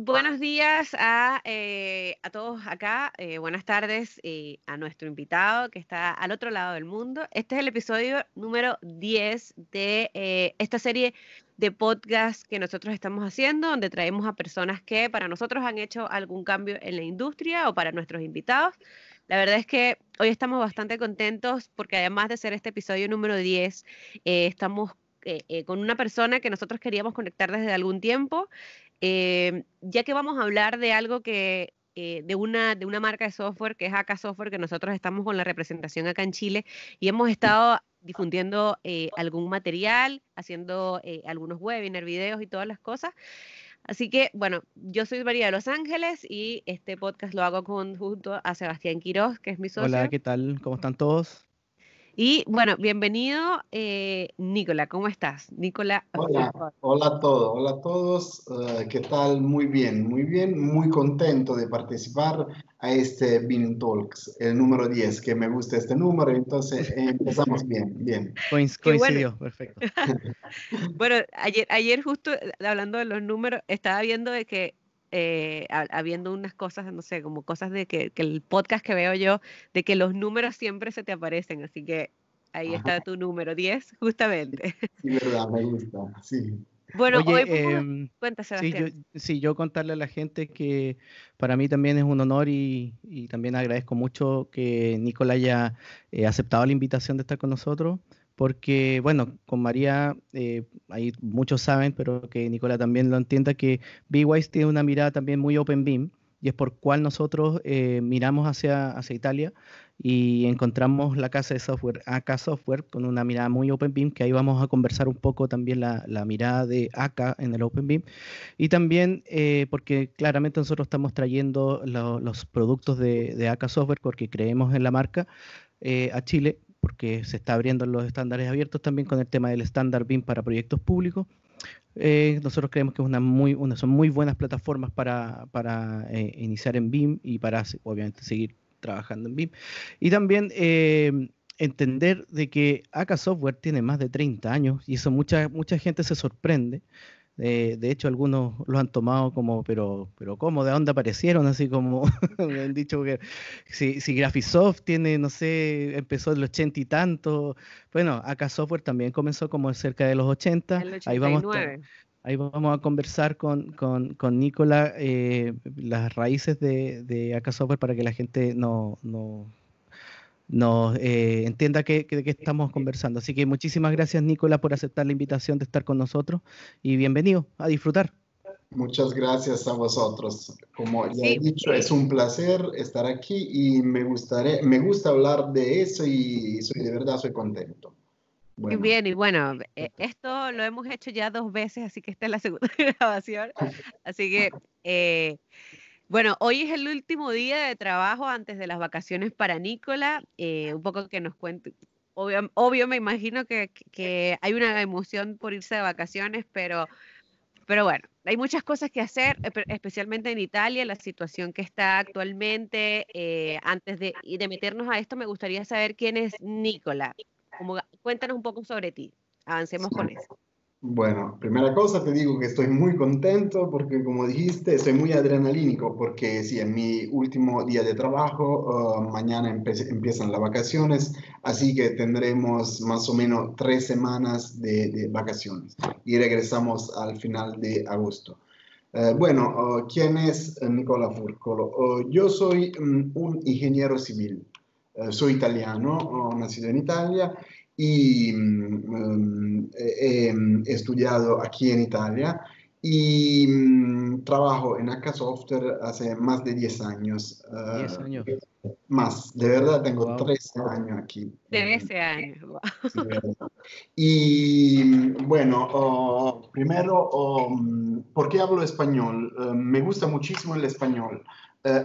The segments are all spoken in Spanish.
buenos días a todos acá, buenas tardes a nuestro invitado que está al otro lado del mundo. Este es el episodio número 10 de esta serie de podcast que nosotros estamos haciendo, donde traemos a personas que para nosotros han hecho algún cambio en la industria o para nuestros invitados. La verdad es que hoy estamos bastante contentos porque además de ser este episodio número 10, estamos con una persona que nosotros queríamos conectar desde algún tiempo. Ya que vamos a hablar de algo que, de una marca de software que es AK Software, que nosotros estamos con la representación acá en Chile y hemos estado difundiendo algún material, haciendo algunos webinars, videos y todas las cosas. Así que, bueno, yo soy María de Los Ángeles y este podcast lo hago junto a Sebastián Quiroz, que es mi Hola, socio. ¿qué tal? ¿Cómo están todos? Y bueno, bienvenido, Nicola, ¿cómo estás? Nicola Hola, Furcón. hola a todos. ¿Qué tal? Muy bien, muy contento de participar a este Bean Talks, el número 10, que me gusta este número, entonces empezamos bien. Qué bueno. Coincidió, perfecto. Bueno, ayer justo hablando de los números, estaba viendo de que habiendo unas cosas, no sé, como cosas de que el podcast que veo yo, de que los números siempre se te aparecen, así que ahí Ajá, está tu número 10 justamente. sí, verdad, me gusta, sí. Bueno, hoy Oye, cuenta, sí, Sebastián. yo contarle a la gente que para mí también es un honor y también agradezco mucho que Nicola haya aceptado la invitación de estar con nosotros, porque, bueno, con María, ahí muchos saben, pero que Nicola también lo entienda, que BWise tiene una mirada también muy Open BIM, y es por cual nosotros miramos hacia Italia y encontramos la casa de software, AK Software, con una mirada muy Open BIM, que ahí vamos a conversar un poco también la mirada de AK en el Open BIM, y también porque claramente nosotros estamos trayendo los productos de AK Software porque creemos en la marca a Chile, porque se está abriendo los estándares abiertos también con el tema del estándar BIM para proyectos públicos. Nosotros creemos que es son muy buenas plataformas para iniciar en BIM y para obviamente seguir trabajando en BIM. Y también entender de que AK Software tiene más de 30 años y eso mucha gente se sorprende. De hecho, algunos lo han tomado como, pero ¿cómo? ¿De dónde aparecieron? Así como me han dicho que si Graphisoft tiene, no sé, empezó en los 80 y tanto. Bueno, AK Software también comenzó como cerca de los 80. El Ahí 89. ahí vamos a conversar con Nicola las raíces de AK Software para que la gente no entienda de qué estamos conversando. Así que muchísimas gracias, Nicola, por aceptar la invitación de estar con nosotros y bienvenido a disfrutar. Muchas gracias a vosotros. Como ya he Sí, dicho, es un placer estar aquí y me gusta hablar de eso y soy contento. qué Bueno. bien, y bueno, esto lo hemos hecho ya 2 veces, así que esta es la segunda grabación. Así que, bueno, hoy es el último día de trabajo antes de las vacaciones para Nicola. Un poco que nos cuente. Obvio, me imagino que hay una emoción por irse de vacaciones, pero bueno, hay muchas cosas que hacer, especialmente en Italia, la situación que está actualmente. Y de meternos a esto, me gustaría saber quién es Nicola. Cuéntanos un poco sobre ti. Avancemos con eso. Bueno, primera cosa te digo que estoy muy contento porque como dijiste, estoy muy adrenalínico porque sí, en mi último día de trabajo, mañana empiezan las vacaciones, así que tendremos más o menos 3 semanas de vacaciones y regresamos al final de agosto. Bueno, ¿quién es Nicola Furcolo? Yo soy un ingeniero civil, soy italiano, nacido en Italia y he estudiado aquí en Italia y trabajo en AK Software hace más de 10 años. 10 años. Más, de verdad tengo Wow. 13 años aquí. 13 años. Wow. Sí, verdad. Y bueno, primero, ¿por qué hablo español? Me gusta muchísimo el español.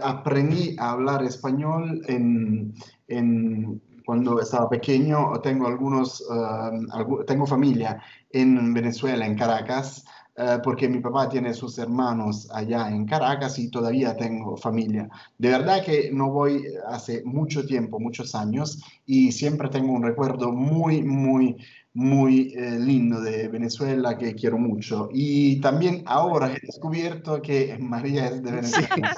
Aprendí a hablar español cuando estaba pequeño. Tengo familia en Venezuela, en Caracas, porque mi papá tiene sus hermanos allá en Caracas y todavía tengo familia. De verdad que no voy hace mucho tiempo, muchos años, y siempre tengo un recuerdo muy muy lindo de Venezuela que quiero mucho. Y también ahora he descubierto que María es de Venezuela,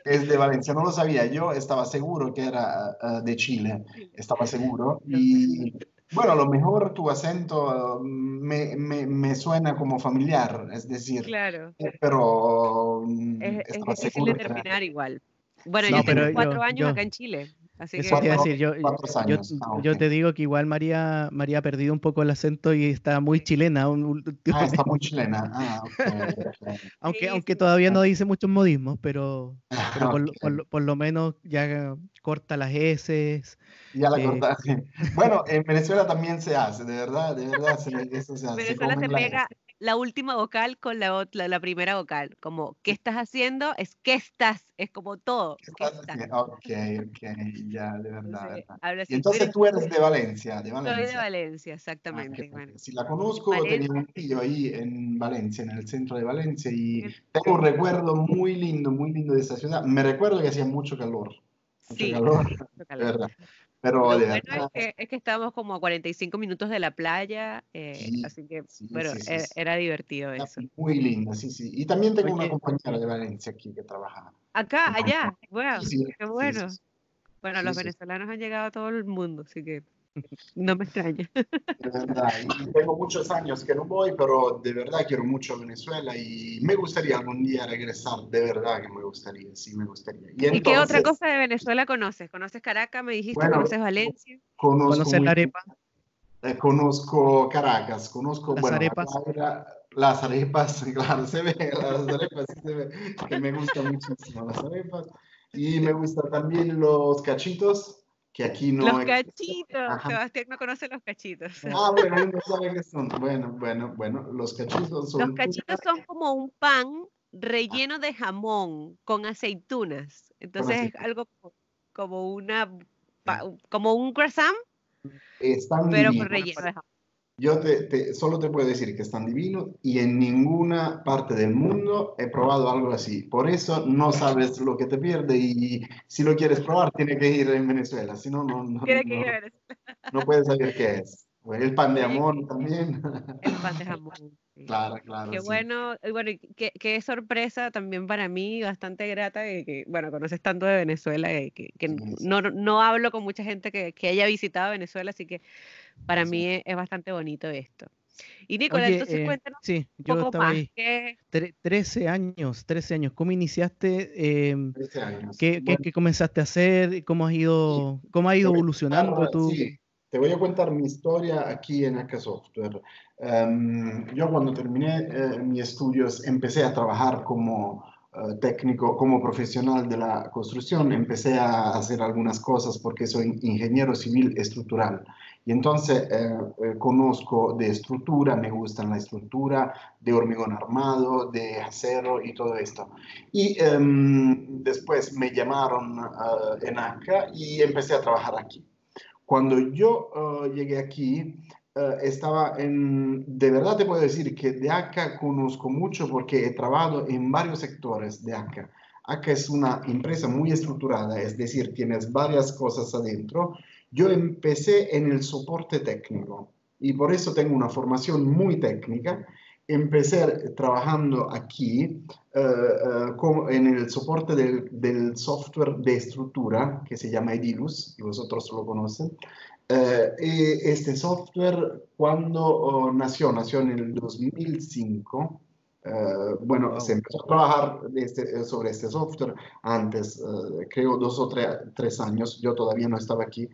es de Valencia. No lo sabía, yo estaba seguro que era de Chile, estaba seguro. Y bueno, a lo mejor tu acento me suena como familiar, es decir, Claro, pero es estaba difícil seguro que era... determinar igual. Bueno, Sí, yo No, tengo pero sí, 4 años acá en Chile, así eso te iba a que cuatro, decir, 4 años. Ah, yo ok. te digo que igual María ha perdido un poco el acento y está muy chilena Ah, está últimamente. muy chilena. Ah, ok, ok. sí, Aunque sí. todavía no dice muchos modismos, pero Ah, ok. por lo menos ya corta las S. Ya la eh, cortaste. Bueno, en Venezuela también se hace, de verdad, eso se hace. Se Venezuela se comen la pega S. la última vocal con la primera vocal, como ¿qué estás haciendo? Es ¿qué estás? Es como todo, ¿Qué ¿qué estás estás? haciendo? Ok, ok, ya, de verdad, Entonces, verdad. hablo Y así, entonces tú eres de Valencia, de soy de Valencia. Valencia, Ah, exactamente. Bueno, si la conozco, tenía Valencia, un tío ahí en Valencia, en el centro de Valencia, y en- tengo un recuerdo muy lindo de esa ciudad. Me recuerdo que hacía mucho sí, calor, hace mucho de calor. verdad. Pero Lo de bueno verdad, es que estamos como a 45 minutos de la playa, sí, así que, sí, bueno, sí, sí, sí. era divertido eso. Muy linda, sí, sí. Y también tengo una Oye, compañera de Valencia aquí que trabaja Acá, conmigo. allá, bueno, Sí, sí, qué sí, sí, bueno. Bueno, sí, los sí, venezolanos han llegado a todo el mundo, así que no me extraña. de verdad. Y tengo muchos años que no voy, pero de verdad quiero mucho Venezuela y me gustaría algún día regresar, de verdad que me gustaría, sí, me gustaría. Y ¿Y qué otra entonces, cosa de Venezuela conoces? ¿Conoces Caracas? Me dijiste, bueno, ¿conoces Valencia? conozco ¿conoces muy, la arepa? conozco Caracas, conozco, Las bueno, La arepas. Guaira, las arepas, claro, se ve, las arepas sí se ve, que me gustan muchísimo las arepas. Y me gustan también los cachitos, que aquí no Los existen. cachitos. Ajá. Sebastián no conoce los cachitos. Ah, bueno, él no sabe qué son. Bueno, los cachitos Los son cachitos tuna son como un pan relleno de jamón con aceitunas. con Entonces es aceite. algo como como un croissant, Están pero con divinos. relleno de jamón. Yo solo te puedo decir que están divinos y en ninguna parte del mundo he probado algo así. Por eso no sabes lo que te pierde y si lo quieres probar tiene que ir en Venezuela, si no, Tiene que ir a ver. no puedes saber qué es. Bueno, el pan de Oye, jamón también. el pan de jamón. Sí. Claro, claro, Qué sí. bueno, y bueno, y qué sorpresa también para mí, bastante grata, bueno, conoces tanto de Venezuela, que Sí, sí, no hablo con mucha gente que haya visitado Venezuela, así que para sí. mí es bastante bonito esto. Y Nicola, Oye, entonces cuéntanos sí, un yo poco estaba más, ahí. ¿qué? 13 años. ¿Cómo iniciaste? 13 años. ¿Qué comenzaste a hacer? Sí, ¿Cómo ha te ido voy a evolucionando contar, tu? sí, te voy a contar mi historia aquí en H Software. Yo cuando terminé mis estudios empecé a trabajar como técnico, como profesional de la construcción. Empecé a hacer algunas cosas porque soy ingeniero civil estructural. Y entonces conozco de estructura, me gustan la estructura, de hormigón armado, de acero y todo esto. Y después me llamaron en ACA y empecé a trabajar aquí. Cuando yo llegué aquí, de verdad te puedo decir que de ACA conozco mucho porque he trabajado en varios sectores de ACA. ACA es una empresa muy estructurada, es decir, tienes varias cosas adentro. Yo empecé en el soporte técnico y por eso tengo una formación muy técnica. Empecé trabajando aquí en el soporte del software de estructura que se llama Edilus, y vosotros lo conocen. Y este software, cuando nació en el 2005. Bueno, se Wow. empezó a trabajar sobre este software antes, creo 2 o 3 años, yo todavía no estaba aquí.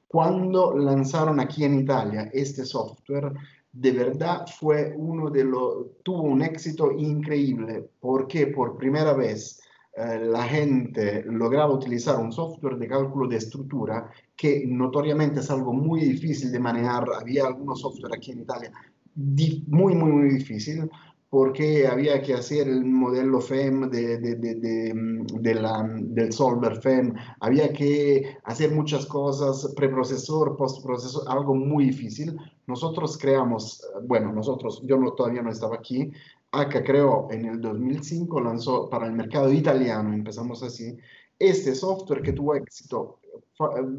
Cuando lanzaron aquí en Italia este software, de verdad tuvo un éxito increíble, porque por primera vez la gente lograba utilizar un software de cálculo de estructura que notoriamente es algo muy difícil de manejar. Había algunos software aquí en Italia muy difícil porque había que hacer el modelo FEM del solver FEM, había que hacer muchas cosas, preprocesor, postprocesor, algo muy difícil. Nosotros creamos, bueno, todavía no estaba aquí, ACA creó en el 2005, lanzó para el mercado italiano, empezamos así, este software que tuvo éxito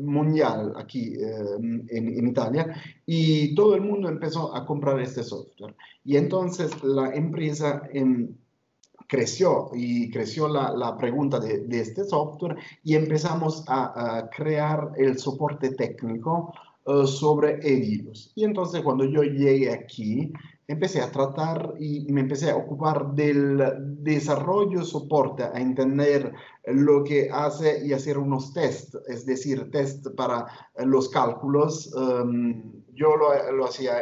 mundial aquí en Italia, y todo el mundo empezó a comprar este software. Y entonces la empresa creció y creció la pregunta de este software y empezamos a crear el soporte técnico sobre e-virus. Y entonces cuando yo llegué aquí, empecé a tratar y me empecé a ocupar del desarrollo, soporte, a entender lo que hace y hacer unos test, es decir, test para los cálculos. Yo lo hacía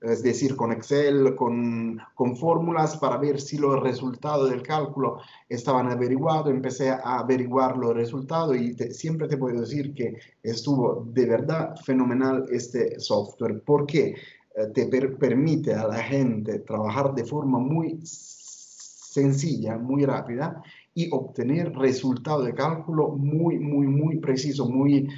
es decir, con Excel, con fórmulas para ver si los resultados del cálculo estaban averiguados. Empecé a averiguar los resultados y siempre te puedo decir que estuvo de verdad fenomenal este software. ¿Por qué? Te permite a la gente trabajar de forma muy sencilla, muy rápida y obtener resultados de cálculo muy precisos, muy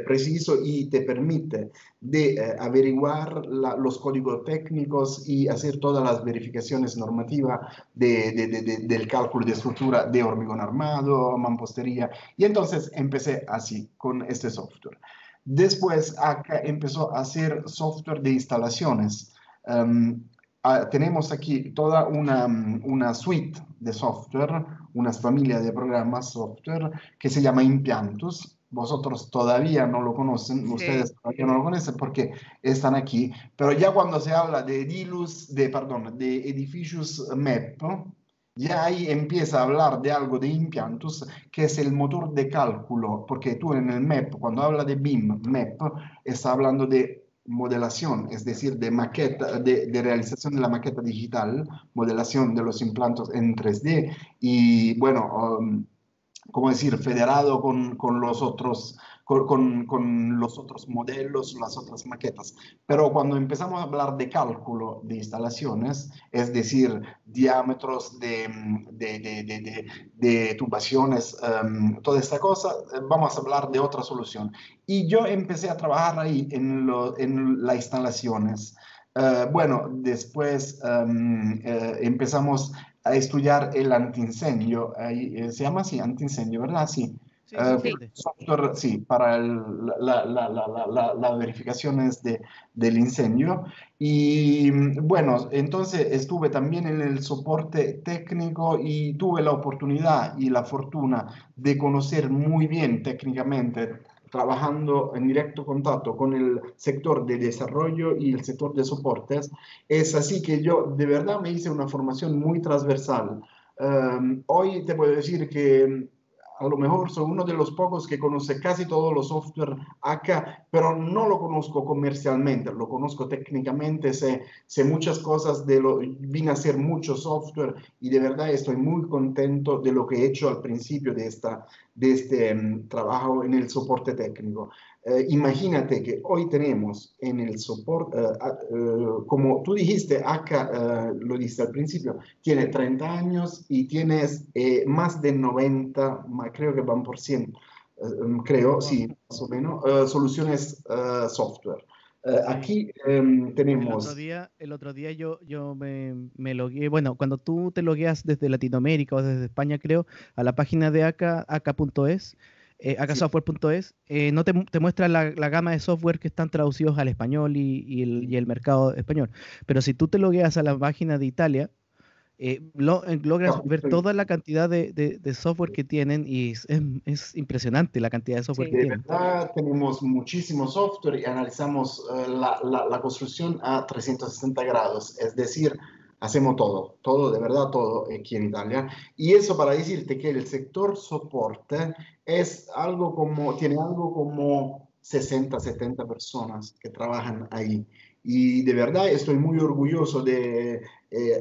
preciso, y te permite de averiguar los códigos técnicos y hacer todas las verificaciones normativas del cálculo de estructura de hormigón armado, mampostería. Y entonces empecé así con este software. Después acá empezó a hacer software de instalaciones. Tenemos aquí toda una suite de software, una familia de programas software que se llama Impiantus. Vosotros todavía no lo conocen, Sí. Ustedes todavía no lo conocen porque están aquí, pero ya cuando se habla de edificios MEP, ya ahí empieza a hablar de algo de Impiantus, que es el motor de cálculo, porque tú en el MEP, cuando habla de BIM, MEP, está hablando de modelación, es decir, de maqueta, de realización de la maqueta digital, modelación de los implantes en 3D y, bueno, ¿cómo decir?, federado con los otros, con los otros modelos, las otras maquetas. Pero cuando empezamos a hablar de cálculo de instalaciones, es decir, diámetros de tubaciones, toda esta cosa, vamos a hablar de otra solución. Y yo empecé a trabajar ahí en las instalaciones. Bueno, después empezamos a estudiar el antiincendio, se llama así, antiincendio, ¿verdad? Sí. Sí, se Sí. entiende. Software, sí, para las verificaciones del incendio. Y bueno, entonces estuve también en el soporte técnico y tuve la oportunidad y la fortuna de conocer muy bien técnicamente, trabajando en directo contacto con el sector de desarrollo y el sector de soportes. Es así que yo de verdad me hice una formación muy transversal. Hoy te puedo decir que a lo mejor soy uno de los pocos que conoce casi todos los software acá, pero no lo conozco comercialmente, lo conozco técnicamente, sé muchas cosas, vine a hacer mucho software y de verdad estoy muy contento de lo que he hecho al principio de este trabajo en el soporte técnico. Imagínate que hoy tenemos en el soporte, como tú dijiste, acá lo dijiste al principio, tiene 30 años y tienes más de 90, creo que van por 100, creo, sí, más o menos, soluciones software. Aquí tenemos... El otro día yo me logué, bueno, cuando tú te logueas desde Latinoamérica o desde España, creo, a la página de AK.es, aksoftware.es, no te muestra la gama de software que están traducidos al español y el mercado español. Pero si tú te logueas a la página de Italia, logras ver toda la cantidad de software que tienen y es impresionante la cantidad de software Sí. que De tienen. verdad, tenemos muchísimo software y analizamos la construcción a 360 grados, es decir, hacemos todo, de verdad todo aquí en Italia. Y eso para decirte que el sector soporte tiene algo como 60, 70 personas que trabajan ahí. Y de verdad estoy muy orgulloso de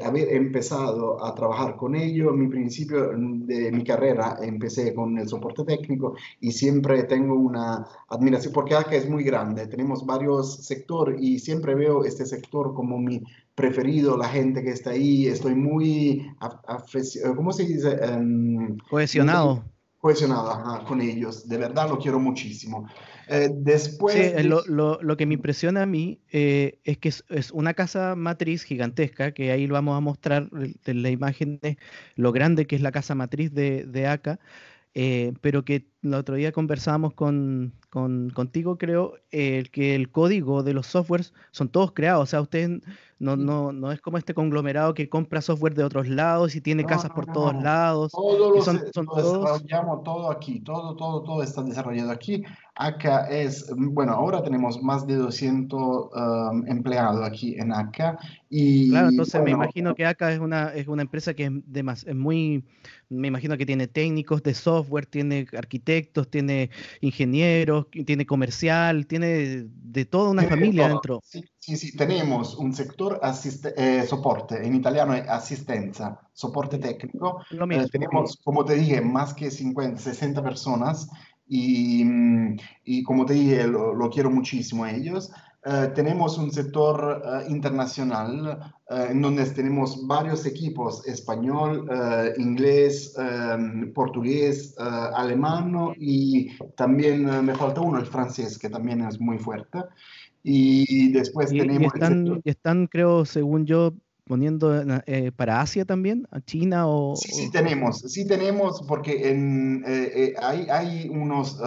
haber empezado a trabajar con ellos. Mi principio de mi carrera empecé con el soporte técnico y siempre tengo una admiración porque acá es muy grande, tenemos varios sectores y siempre veo este sector como mi preferido, la gente que está ahí, estoy muy, ¿cómo se dice? Cohesionado. Cohesionado, ajá, con ellos, de verdad lo quiero muchísimo. Después Sí, de... lo que me impresiona a mí es que es una casa matriz gigantesca, que ahí lo vamos a mostrar en las imágenes, lo grande que es la casa matriz de ACA. Pero que el otro día conversábamos contigo, creo, que el código de los softwares son todos creados. O sea, usted no es como este conglomerado que compra software de otros lados y tiene No, casas no, por todos no. lados, Todo y son lo todos. desarrollamos todo aquí, todo está desarrollado aquí. Acá es, bueno, ahora tenemos más de 200 empleados aquí en acá Claro, y entonces me bueno, imagino que acá es una empresa que es muy, me imagino que tiene técnicos de software, tiene arquitectos, tiene ingenieros, tiene comercial, tiene de toda una tiene familia todo. dentro. Sí, sí, sí, tenemos un sector soporte, en italiano es asistencia, soporte Sí, técnico. lo mismo. Tenemos, como te dije, más que 50, 60 personas y como te dije, lo quiero muchísimo a ellos. Tenemos un sector internacional en donde tenemos varios equipos, español, inglés, portugués, alemán y también me falta uno, el francés, que también es muy fuerte. Y después Y tenemos el sector. están, creo, según yo, poniendo para Asia también, a China Sí, o sí tenemos, porque hay unos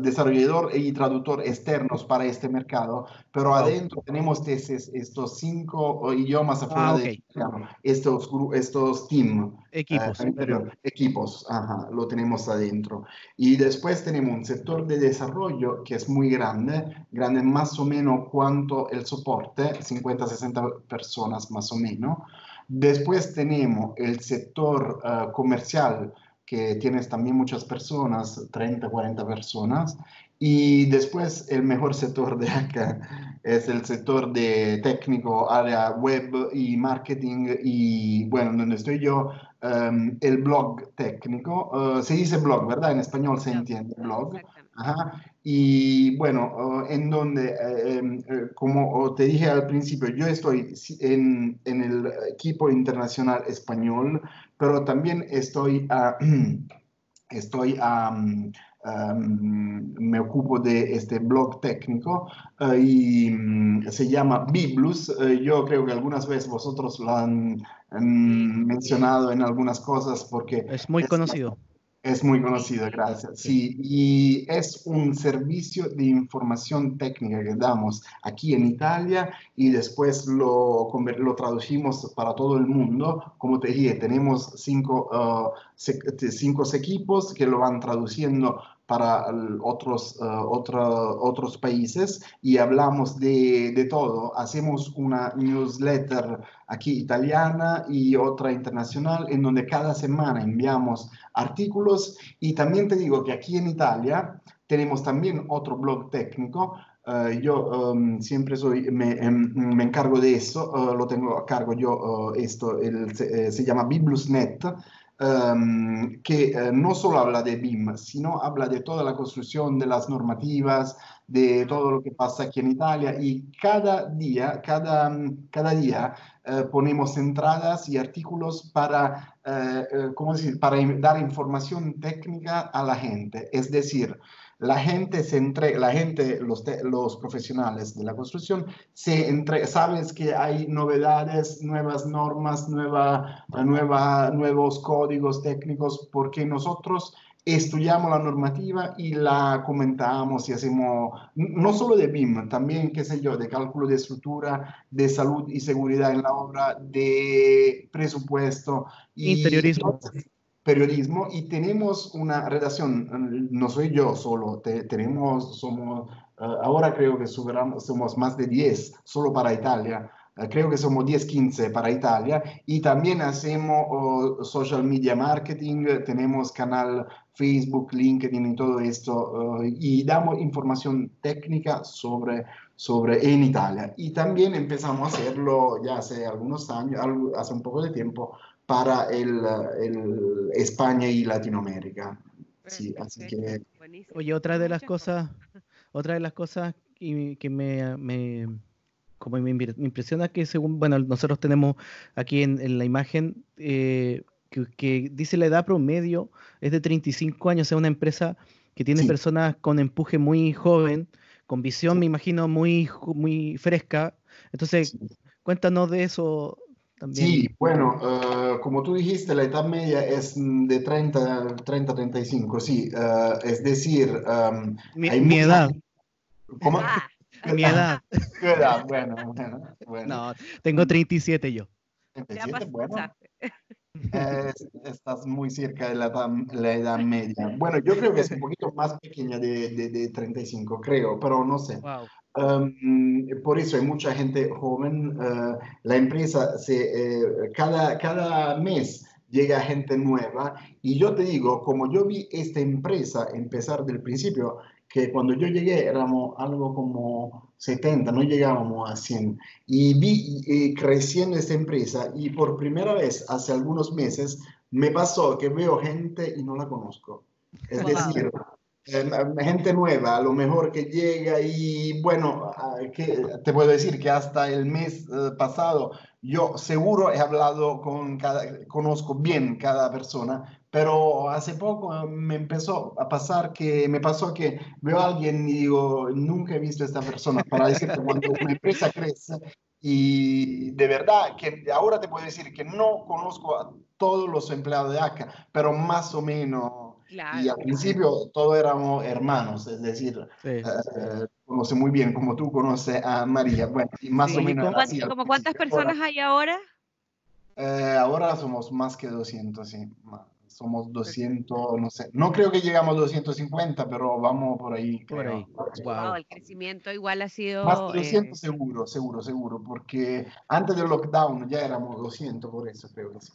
desarrollador y traductor externos para este mercado, pero wow. adentro tenemos estos 5 idiomas afuera Ok. de estos team, Equipos, perfecto. equipos, ajá, lo tenemos adentro. Y después tenemos un sector de desarrollo que es muy grande, grande más o menos cuanto el soporte, 50, 60 personas más o menos. Después tenemos el sector comercial, que tienes también muchas personas, 30, 40 personas. Y después el mejor sector de acá es el sector de técnico, área web y marketing. Y bueno, donde estoy yo, el blog técnico. Se dice blog, ¿verdad? En español se Blog, entiende blog. exactamente. Ajá. Y bueno, en donde, como te dije al principio, yo estoy en el equipo internacional español, pero también estoy me ocupo de este blog técnico y se llama Biblus. Yo creo que algunas veces vosotros lo han Sí, mencionado en algunas cosas porque Es muy es conocido. es muy sí, conocido, sí. gracias. Sí. Sí, y es un servicio de información técnica que damos aquí en Italia y después lo traducimos para todo el mundo. Como te dije, tenemos cinco equipos que lo van traduciendo para otros países y hablamos de todo. Hacemos una newsletter aquí italiana y otra internacional en donde cada semana enviamos artículos y también te digo que aquí en Italia tenemos también otro blog técnico. Yo siempre me encargo de eso, lo tengo a cargo yo, se llama Biblusnet, que no solo habla de BIM, sino habla de toda la construcción, de las normativas, de Ah, todo lo que pasa aquí en Italia y cada día ponemos entradas y artículos para, ¿cómo decir? Para dar información técnica a la gente. Es decir, los profesionales de la construcción sabes que hay novedades, nuevas normas, nuevos códigos técnicos, porque nosotros estudiamos la normativa y la comentamos y hacemos, no solo de BIM, también, qué sé yo, de cálculo de estructura, de salud y seguridad en la obra, de presupuesto y Interiorismo. entonces, periodismo. Y tenemos una redacción, no soy yo solo, ahora creo que somos más de 10 solo para Italia. Creo que somos 10, 15 para Italia y también hacemos social media marketing, tenemos canal Facebook, LinkedIn y todo esto, y damos información técnica sobre en Italia. Y también empezamos a hacerlo ya hace algunos años, hace un poco de tiempo, para el España y Latinoamérica. Sí, así que Perfecto, buenísimo. Oye, Son muchas cosas. otra de las cosas que como me impresiona que según, bueno, nosotros tenemos aquí en la imagen que dice la edad promedio es de 35 años, es una empresa que tiene Sí, personas con empuje muy joven, con visión, me imagino, muy fresca. Entonces, sí. cuéntanos de eso Sí, también. bueno, como tú dijiste, la edad media es de 30 a 35, sí. Es decir, Mi, hay mi mucha edad, gente. ¿Cómo? Ah, mi edad. ¿Qué edad? Bueno, bueno, bueno. No, tengo 37 yo. ya 37, bueno. pasaste. Estás muy cerca de la edad media. Bueno, yo creo que es un poquito más pequeña de 35, creo, pero no sé. Wow. Por eso hay mucha gente joven. La empresa, cada mes llega gente nueva. Y yo te digo, como yo vi esta empresa empezar del principio, que cuando yo llegué éramos algo como 70, no llegábamos a 100. Y vi creciendo esta empresa y por primera vez hace algunos meses me pasó que veo gente y no la conozco. Es Wow, decir, gente nueva, a lo mejor que llega y bueno, que te puedo decir que hasta el mes pasado yo seguro he hablado conozco bien cada persona, pero hace poco me empezó a pasar que me pasó que veo a alguien y digo, nunca he visto a esta persona, para decirte cuando una empresa crece y de verdad que ahora te puedo decir que no conozco a todos los empleados de ACA, pero más o menos, y al claro. principio todos éramos hermanos, es decir, Sí. conoce muy bien como tú conoces a María, bueno, y más o Oye, menos era así al ¿Cómo cuántas principio. Ahora, personas hay ahora? ahora somos más que 200, sí. Somos Perfecto. 200, no sé. No creo que llegamos a 250, pero vamos por ahí, por creo. ahí. Wow, Wow. el crecimiento igual ha Más sido, de 200 seguro, seguro, seguro, porque antes del lockdown ya éramos 200, por eso creo que sí.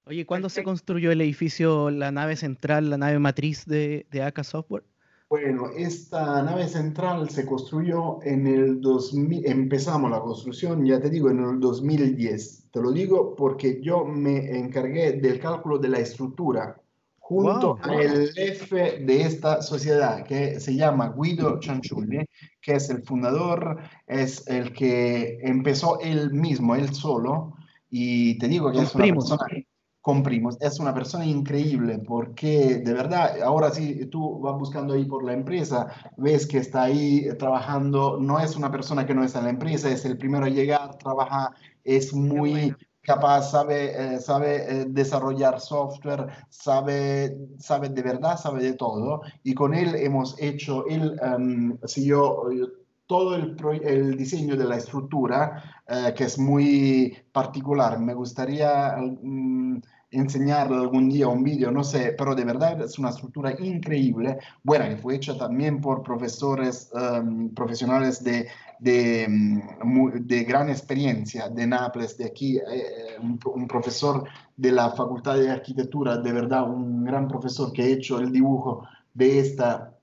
Oye, ¿cuándo se perfecto. construyó el edificio, la nave central, la nave matriz de AK Software? Bueno, esta nave central se construyó en el 2000, empezamos la construcción, ya te digo, en el 2010. Te lo digo porque yo me encargué del cálculo de la estructura junto Wow. al jefe de esta sociedad que se llama Guido Cianciulli, que es el fundador, es el que empezó él mismo, él solo, y te digo que Son es una primos. persona con primos. Es una persona increíble porque de verdad, ahora sí, tú vas buscando ahí por la empresa, ves que está ahí trabajando, no es una persona que no está en la empresa, es el primero a llegar, trabaja, es Qué muy bueno. capaz, sabe desarrollar software, sabe de verdad, sabe de todo. Y con él hemos hecho, él siguió todo el diseño de la estructura, que es muy particular. Me gustaría enseñar algún día un vídeo, no sé, pero de verdad es una estructura increíble, buena, que fue hecha también por profesores profesionales de gran experiencia, de Nápoles, de aquí, un profesor de la Facultad de Arquitectura, de verdad, un gran profesor que ha hecho el dibujo de esta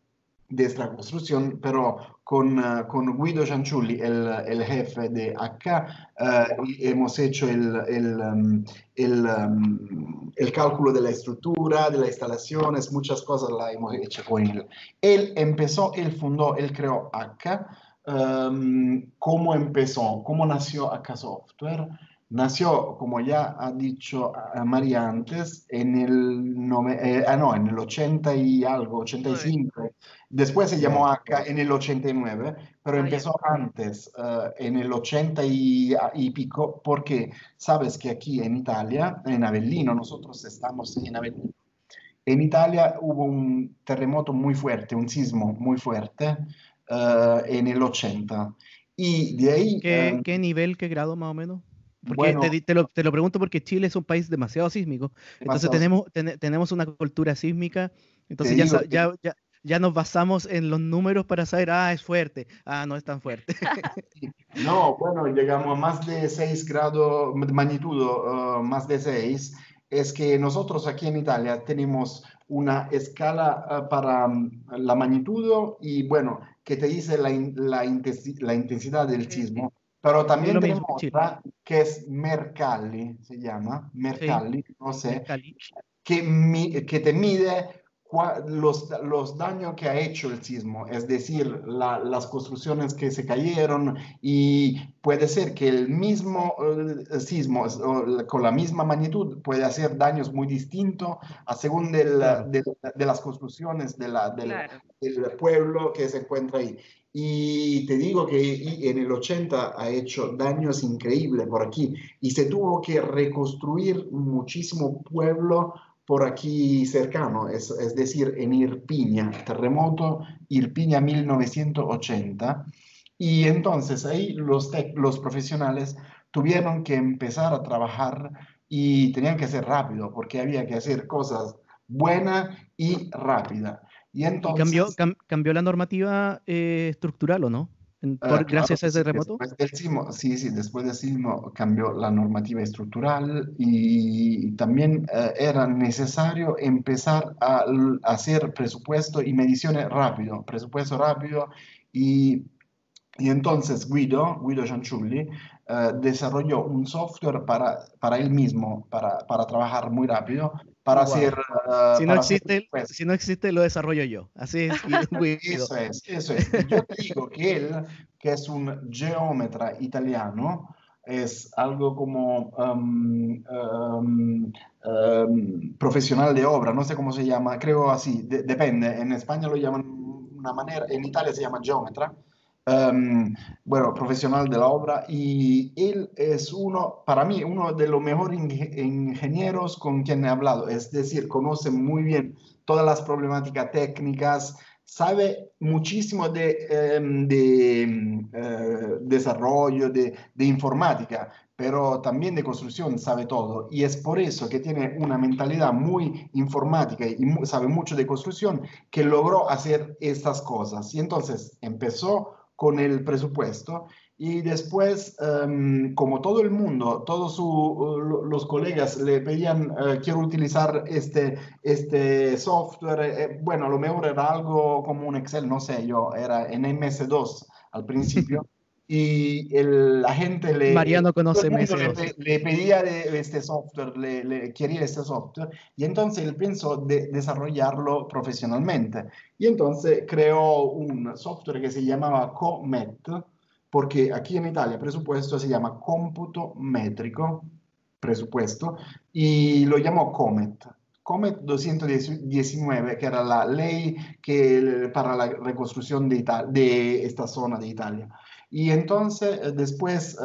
construcción, pero con Guido Cianciulli, el jefe de acá, hemos hecho el cálculo de la estructura, de las instalaciones, muchas cosas las hemos hecho con él. Él empezó, él fundó, él creó acá. ¿Cómo empezó? ¿Cómo nació acá Software? Nació, como ya ha dicho María antes, en el 80 y algo, Nueve. 85. Después se llamó acá en el 89, pero Ah, ya. empezó antes, en el 80 y pico, porque sabes que aquí en Italia, en Avellino, nosotros estamos en Avellino, en Italia hubo un terremoto muy fuerte, un sismo muy fuerte en el 80. Y de ahí, ¿Qué nivel, qué grado más o menos? Porque bueno, te lo pregunto porque Chile es un país demasiado sísmico. Entonces demasiado, tenemos una cultura sísmica. te Entonces digo que ya nos basamos en los números para saber, ah, es fuerte, ah, no es tan fuerte. no, bueno, llegamos a más de 6 grados de magnitud, más de 6. Es que nosotros aquí en Italia tenemos una escala para la magnitud y bueno, que te dice la intensidad del Sí, sismo, pero Es también lo tenemos mismo que Chile. otra que es Mercalli, se llama, Sí, Mercalli, no sé, Mercalli. que te mide los daños que ha hecho el sismo, es decir, las construcciones que se cayeron, y puede ser que el mismo sismo con la misma magnitud puede hacer daños muy distintos a según Claro. de las construcciones Claro. del pueblo que se encuentra ahí. Y te digo que en el 80 ha hecho daños increíbles por aquí y se tuvo que reconstruir muchísimo pueblo por aquí cercano, es decir, en Irpinia, terremoto Irpinia 1980. Y entonces ahí los profesionales tuvieron que empezar a trabajar y tenían que ser rápido porque había que hacer cosas buenas y rápidas. Y ¿Y cambió, entonces, cambió la normativa estructural o no? claro Gracias a que ese sí, terremoto. después del sismo, sí, sí, después del sismo cambió la normativa estructural y también era necesario empezar a hacer presupuesto y mediciones rápido, presupuesto rápido. Y entonces Guido Cianciulli, desarrolló un software para él mismo, para trabajar muy rápido, Wow. para hacer presupuesto. Si no existe, lo desarrollo yo. Así es, Guido. Eso es, eso es. Y yo te digo que él, que es un geómetra italiano, es algo como profesional de obra, no sé cómo se llama, creo así, depende. En España lo llaman una manera, en Italia se llama geómetra. Bueno, profesional de la obra, y él es para mí, uno de los mejores ingenieros con quien he hablado, es decir, conoce muy bien todas las problemáticas técnicas, sabe muchísimo de desarrollo, de informática, pero también de construcción sabe todo, y es por eso que tiene una mentalidad muy informática y sabe mucho de construcción, que logró hacer estas cosas. Y entonces empezó con el presupuesto y después, como todo el mundo, los colegas le pedían, quiero utilizar este software, bueno, a lo mejor era algo como un Excel, no sé, yo era en MS2 al principio, y la gente Mariano todo conoce el mundo MS2. le pedía de este software, le quería este software, y entonces él pensó de desarrollarlo profesionalmente. Y entonces creó un software que se llamaba Comet, porque aquí en Italia presupuesto se llama cómputo métrico, presupuesto, y lo llamó Comet. Comet 219, que era la ley para la reconstrucción de esta zona de Italia. Y entonces después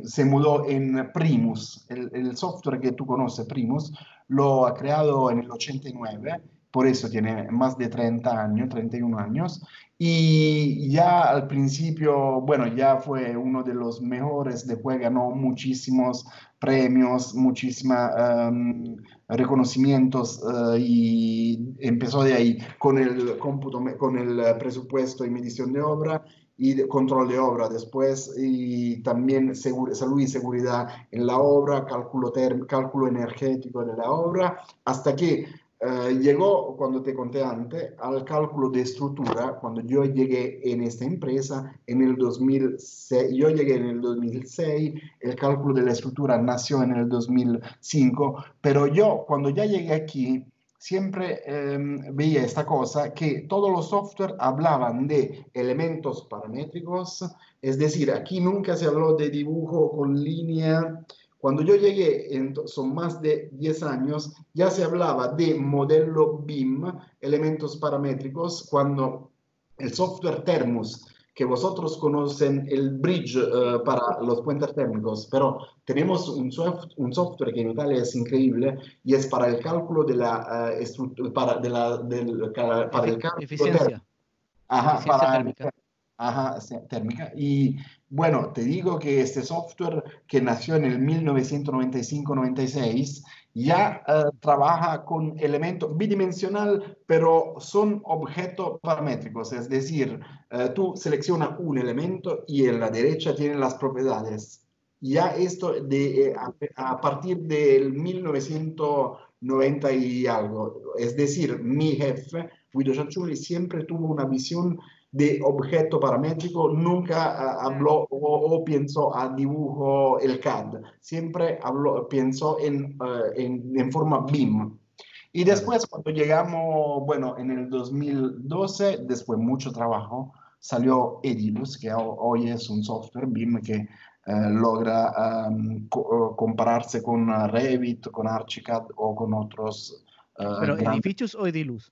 se mudó en Primus, el software que tú conoces, Primus, lo ha creado en el 89, por eso tiene más de 30 años, 31 años, y ya al principio, bueno, ya fue uno de los mejores, después ganó muchísimos premios, muchísimos reconocimientos, y empezó de ahí con el cómputo, con el presupuesto y medición de obra y de control de obra después, y también salud y seguridad en la obra, cálculo energético de la obra, hasta que llegó, cuando te conté antes, al cálculo de estructura. Cuando yo llegué en esta empresa en el 2006, yo llegué en el 2006, el cálculo de la estructura nació en el 2005, pero yo cuando ya llegué aquí siempre veía esta cosa, que todos los software hablaban de elementos paramétricos, es decir, aquí nunca se habló de dibujo con línea. Cuando yo llegué, son más de 10 años, ya se hablaba de modelo BIM, elementos paramétricos, cuando el software Thermus, que vosotros conocen el bridge para los puentes térmicos, pero tenemos un software que en Italia es increíble y es para el cálculo de la estructura, para el cálculo térmico. Eficiencia. Ajá, Eficiencia térmica. ajá, sí, térmica. Y bueno, te digo que este software, que nació en el 1995-96, ya trabaja con elementos bidimensional, pero son objetos paramétricos. Es decir, tú seleccionas un elemento y en la derecha tiene las propiedades. Ya esto a partir del 1990 y algo. Es decir, mi jefe, Guido Cianciulli, siempre tuvo una visión de objeto paramétrico, nunca habló o pensó a dibujo el CAD, siempre pensó en forma BIM. Y después, cuando llegamos, bueno, en el 2012, después de mucho trabajo, salió Edilus, que hoy es un software BIM que logra compararse con Revit, con Archicad o con otros ¿Pero grandes Edificios o Edilus?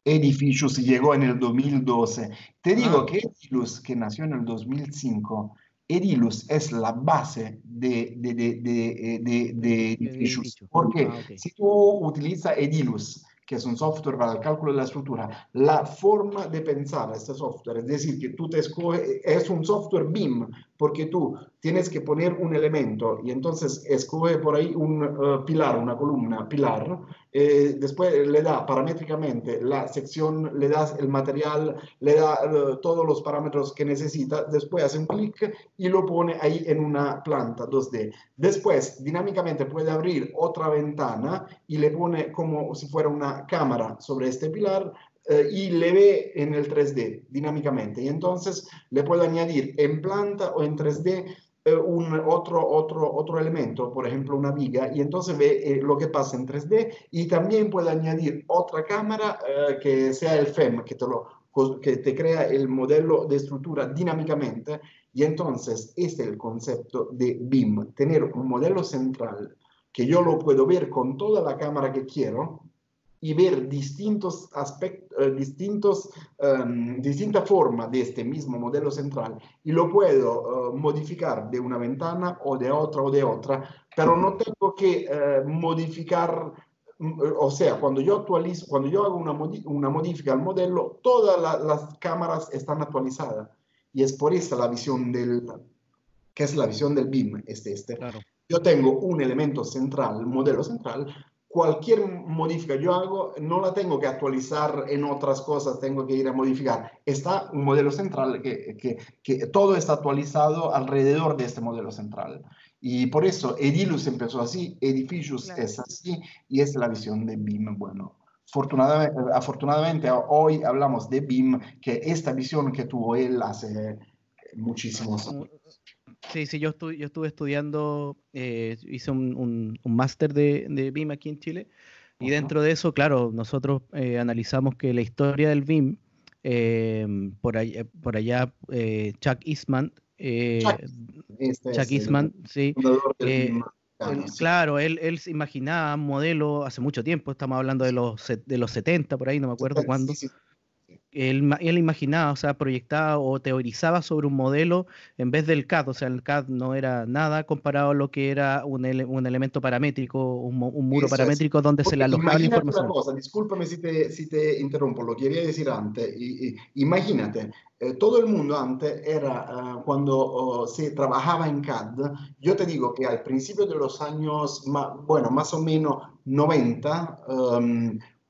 edificios. Llegó en el 2012. Te digo Ah, que Edilus, que nació en el 2005, Edilus es la base de de edificios. edificio. Porque Ah, ok. si tú utilizas Edilus, que es un software para el cálculo de la estructura, la forma de pensar este software, es decir, que tú te escoges, es un software BIM, porque tú tienes que poner un elemento y entonces escoge por ahí un pilar, una columna, pilar, después le da paramétricamente la sección, le das el material, le da todos los parámetros que necesita, después hace un clic y lo pone ahí en una planta 2D. Después, dinámicamente puede abrir otra ventana y le pone como si fuera una cámara sobre este pilar y le ve en el 3D dinámicamente. Y entonces le puede añadir en planta o en 3D otro elemento, por ejemplo una viga, y entonces ve lo que pasa en 3D y también puede añadir otra cámara que sea el FEM, que te crea el modelo de estructura dinámicamente. Y entonces este es el concepto de BIM, tener un modelo central que yo lo puedo ver con toda la cámara que quiero y ver distintos aspectos, distinta forma de este mismo modelo central y lo puedo modificar de una ventana o de otra, pero no tengo que modificar, o sea, cuando yo actualizo, cuando yo hago una modifica al modelo, todas las cámaras están actualizadas. Y es por eso la visión que es la visión del BIM, Claro. Yo tengo un elemento central, un modelo central, cualquier modifica yo hago, no la tengo que actualizar en otras cosas, tengo que ir a modificar. Está un modelo central que todo está actualizado alrededor de este modelo central. Y por eso Edilus empezó así, Edificius Claro. es así, y es la visión de BIM. Bueno, afortunadamente hoy hablamos de BIM, que esta visión que tuvo él hace muchísimos años. Sí, sí, yo estuve estudiando, hice un máster de BIM aquí en Chile, y Ajá. dentro de eso, claro, nosotros analizamos que la historia del BIM, por allá Chuck Eastman, Chuck, este Chuck es el Eastman, sí, fundador del BIM americano, sí. claro, él se imaginaba un modelo hace mucho tiempo, estamos hablando de los 70 por ahí, no me acuerdo Sí, cuándo. sí, Él imaginaba, o sea, proyectaba o teorizaba sobre un modelo en vez del CAD, o sea, el CAD no era nada comparado a lo que era un elemento paramétrico, un muro eso es. paramétrico donde se le Porque alojaba la imagínate una información. cosa, discúlpame si te interrumpo, lo quería decir antes. Imagínate, todo el mundo antes era, cuando se trabajaba en CAD, yo te digo que al principio de los años, bueno, más o menos 90,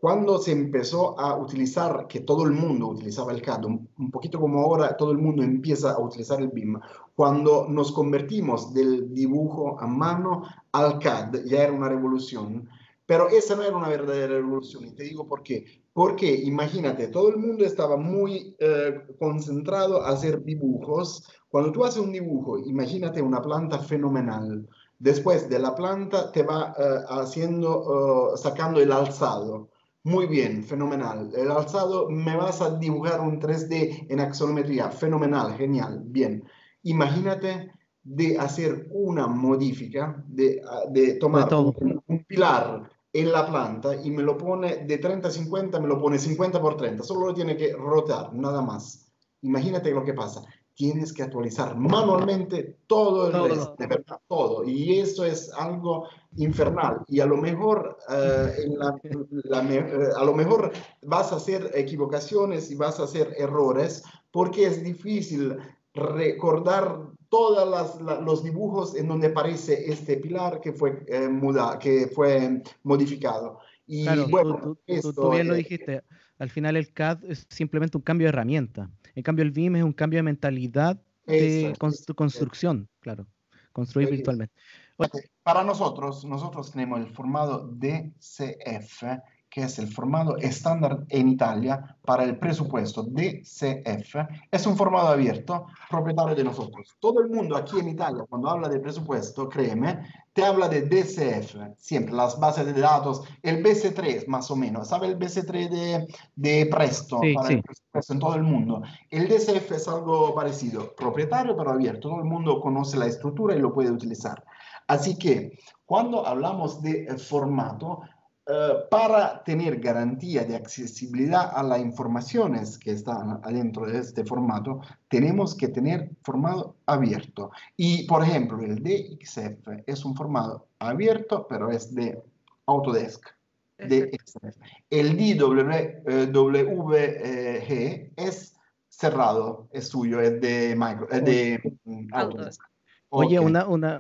cuando se empezó a utilizar, que todo el mundo utilizaba el CAD, un poquito como ahora todo el mundo empieza a utilizar el BIM, cuando nos convertimos del dibujo a mano al CAD, ya era una revolución, pero esa no era una verdadera revolución, y te digo por qué. Porque imagínate, todo el mundo estaba muy concentrado a hacer dibujos. Cuando tú haces un dibujo, imagínate una planta fenomenal. Después de la planta te va sacando el alzado. Muy bien, fenomenal. El alzado me vas a dibujar un 3D en axonometría. Fenomenal, genial, bien. Imagínate de hacer una modifica, de De tomar todo. un pilar en la planta y me lo pone de 30 a 50, me lo pone 50 por 30, solo lo tiene que rotar, nada más. Imagínate lo que pasa. Tienes que actualizar manualmente todo el Todo resto, de verdad, todo. Y eso es algo infernal. Y a lo mejor, a lo mejor vas a hacer equivocaciones y vas a hacer errores porque es difícil recordar todos los dibujos en donde aparece este pilar que fue modificado. Y Claro, bueno, tú esto bien lo dijiste. Al final el CAD es simplemente un cambio de herramienta. En cambio el BIM es un cambio de mentalidad eso de es. construcción, claro. Construir virtualmente. Oye, Para nosotros tenemos el formado DCF, que es el formato estándar en Italia para el presupuesto DCF. Es un formato abierto, propietario de nosotros. Todo el mundo aquí en Italia, cuando habla de presupuesto, créeme, te habla de DCF, siempre las bases de datos, el BC3 más o menos, ¿sabe el BC3 de Presto Sí, para sí. el presupuesto en todo el mundo? El DCF es algo parecido, propietario pero abierto, todo el mundo conoce la estructura y lo puede utilizar. Así que cuando hablamos de formato, para tener garantía de accesibilidad a las informaciones que están adentro de este formato, tenemos que tener formato abierto. Y, por ejemplo, el DXF es un formato abierto, pero es de Autodesk. DXF. El DWG es cerrado, es suyo, es de, Autodesk. Oye, Ok.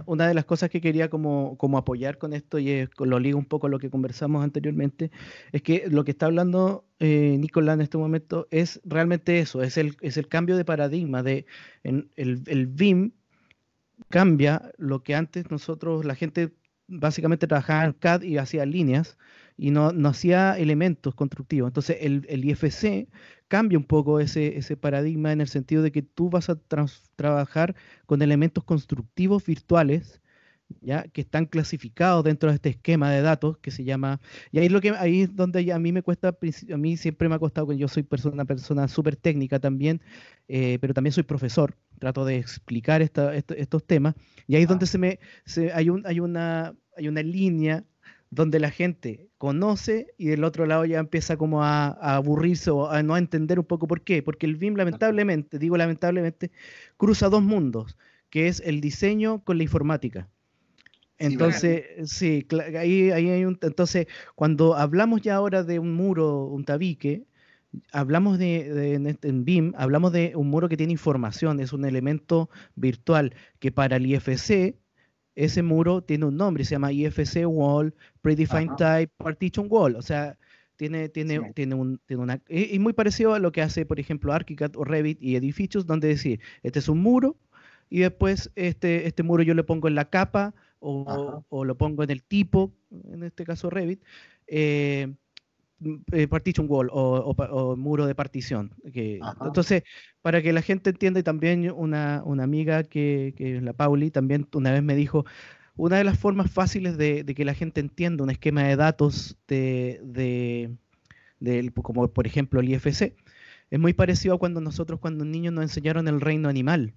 una de las cosas que quería como apoyar con esto, y lo ligo un poco a lo que conversamos anteriormente, es que lo que está hablando Nicolás en este momento es realmente eso, es el cambio de paradigma. El BIM cambia lo que antes nosotros, la gente básicamente trabajaba en CAD y hacía líneas y no hacía elementos constructivos. Entonces el IFC cambia un poco ese paradigma en el sentido de que tú vas a trabajar con elementos constructivos virtuales, ¿ya? Que están clasificados dentro de este esquema de datos que se llama, y ahí es donde a mí me cuesta, a mí siempre me ha costado, que yo soy una persona súper técnica también, pero también soy profesor, trato de explicar estos temas, y ahí es donde hay una línea donde la gente conoce y del otro lado ya empieza como a aburrirse o a no entender un poco por qué, porque el BIM lamentablemente, digo lamentablemente, cruza dos mundos, que es el diseño con la informática. Sí, ¿verdad? Entonces, sí, ahí hay entonces, cuando hablamos ya ahora de un muro, un tabique, hablamos en BIM, hablamos de un muro que tiene información, es un elemento virtual, que para el IFC, ese muro tiene un nombre, se llama IFC Wall, Predefined Ajá. Type, Partition Wall, o sea, Sí. y muy parecido a lo que hace, por ejemplo, ArchiCAD o Revit y Edificios, donde decir, este es un muro, y después este muro yo le pongo en la capa, Ajá. o lo pongo en el tipo, en este caso Revit, eh, partition wall o muro de partición. Ajá. Entonces, para que la gente entienda, y también una amiga que es la Pauli, también una vez me dijo, una de las formas fáciles de que la gente entienda un esquema de datos como por ejemplo el IFC, es muy parecido a cuando niños nos enseñaron el reino animal,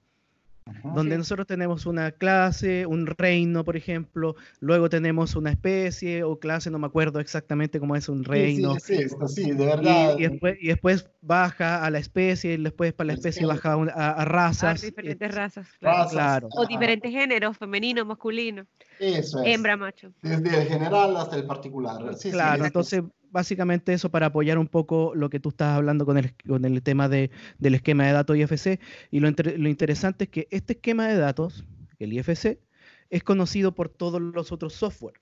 Ajá. donde Sí. nosotros tenemos una clase, un reino, por ejemplo, luego tenemos una especie o clase, no me acuerdo exactamente cómo es un Sí, sí, reino, es esto, sí, de y, verdad. y después, y después baja a la especie, y después para la El especie skeleton, baja a A ver, razas, diferentes razas, claro. razas, claro, O diferentes géneros, femenino, masculino, eso es. hembra, macho. Desde el general hasta el particular. Sí, sí, claro. esto es. Entonces, básicamente eso para apoyar un poco lo que tú estás hablando con el tema del esquema de datos IFC, y lo interesante es que este esquema de datos, el IFC, es conocido por todos los otros software.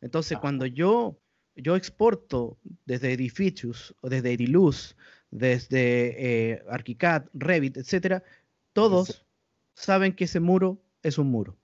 Entonces, cuando yo exporto desde Edificius o desde Ediluz, desde ArchiCAD, Revit, etcétera, todos saben que ese muro es un muro.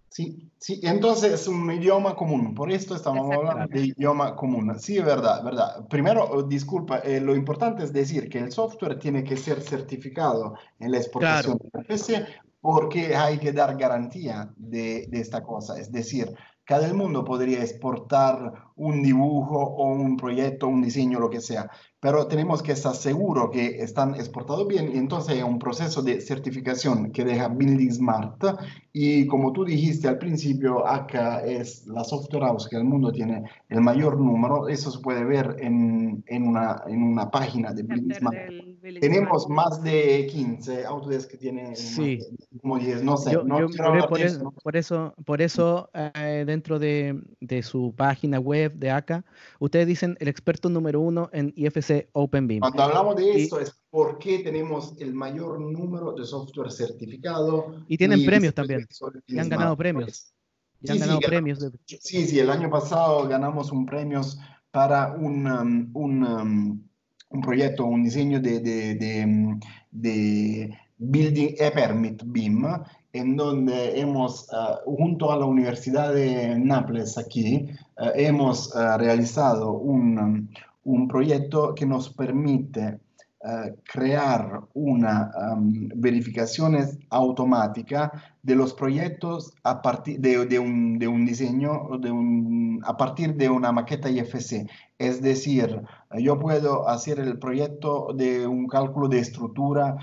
Sí, sí, entonces es un idioma común, por esto estamos hablando Claro. de idioma común. Sí, es verdad, verdad. Primero, disculpa, lo importante es decir que el software tiene que ser certificado en la exportación Claro, de PC porque hay que dar garantía de esta cosa. Es decir, cada mundo podría exportar un dibujo o un proyecto, un diseño, lo que sea, pero tenemos que estar seguros que están exportados bien y entonces hay un proceso de certificación que deja Building Smart. Y como tú dijiste al principio, acá es la software house que el mundo tiene el mayor número. Eso se puede ver en una página de Building Chapter Smart. del Building Smart. Tenemos más de 15, Autodesk que tiene más sí. como 10, no sé, Yo, no yo quiero por, e- hablar por de e- eso. por eso dentro de su página web de ACA, ustedes dicen el experto número 1 en IFC OpenBIM. Cuando hablamos de Y, esto es porque tenemos el mayor número de software certificado y tienen y se premios puede también. ver sobre Y Building han Smart. ganado premios. Y han Sí, sí, ganado premios. sí, sí, el año pasado ganamos un premio para un proyecto, un diseño de Building e-Permit BIM, en donde hemos, junto a la Universidad de Nápoles aquí, hemos realizado un proyecto que nos permite crear una verificación automática de los proyectos a partir de un diseño, a partir de una maqueta IFC. Es decir, yo puedo hacer el proyecto de un cálculo de estructura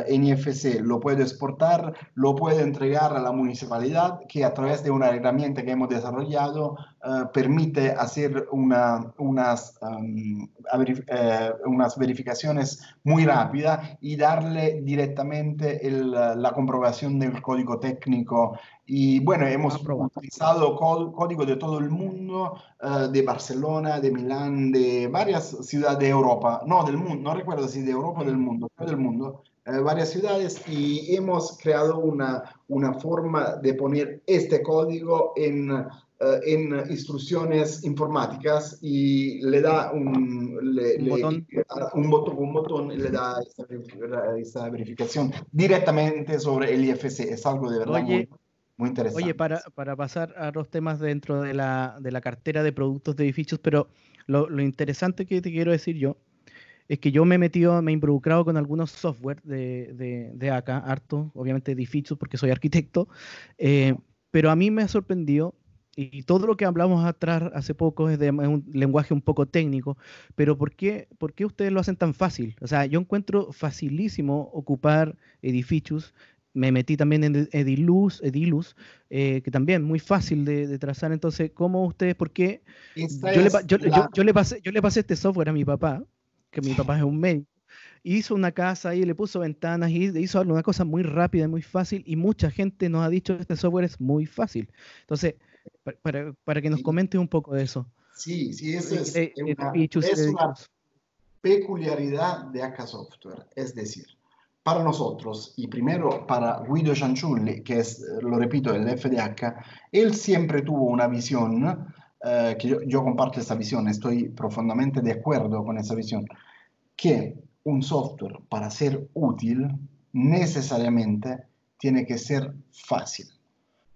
en IFC, lo puedo exportar, lo puedo entregar a la municipalidad, que a través de una herramienta que hemos desarrollado permite hacer unas verificaciones muy rápidas y darle directamente la comprobación del código técnico. Y bueno, hemos utilizado código de todo el mundo, de Barcelona, de Milán, de varias ciudades de Europa, no del mundo, no recuerdo si de Europa o del mundo, pero del mundo, varias ciudades, y hemos creado una forma de poner este código en instrucciones informáticas y le da un botón y le da esta verificación directamente sobre el IFC. Es algo de verdad muy interesante. Oye, para pasar a los temas dentro de la cartera de productos de edificios, pero lo interesante que te quiero decir yo es que yo me he involucrado con algunos software de acá, harto, obviamente edificios, porque soy arquitecto, pero a mí me ha sorprendido, y todo lo que hablamos atrás hace poco es un lenguaje un poco técnico, pero ¿por qué ustedes lo hacen tan fácil? O sea, yo encuentro facilísimo ocupar edificios. Me metí también en Ediluz, que también muy fácil de trazar. Entonces, ¿cómo ustedes, por qué? Yo le pasé este software a mi papá, que mi papá es un médico, hizo una casa y le puso ventanas y hizo una cosa muy rápida y muy fácil, y mucha gente nos ha dicho que este software es muy fácil. Entonces, para que nos comentes un poco de eso. Sí, eso es una peculiaridad de AK Software. Es decir, para nosotros, y primero para Guido Cianciulli, que es, lo repito, el FDH, él siempre tuvo una visión, que yo comparto esta visión, estoy profundamente de acuerdo con esa visión, que un software para ser útil necesariamente tiene que ser fácil.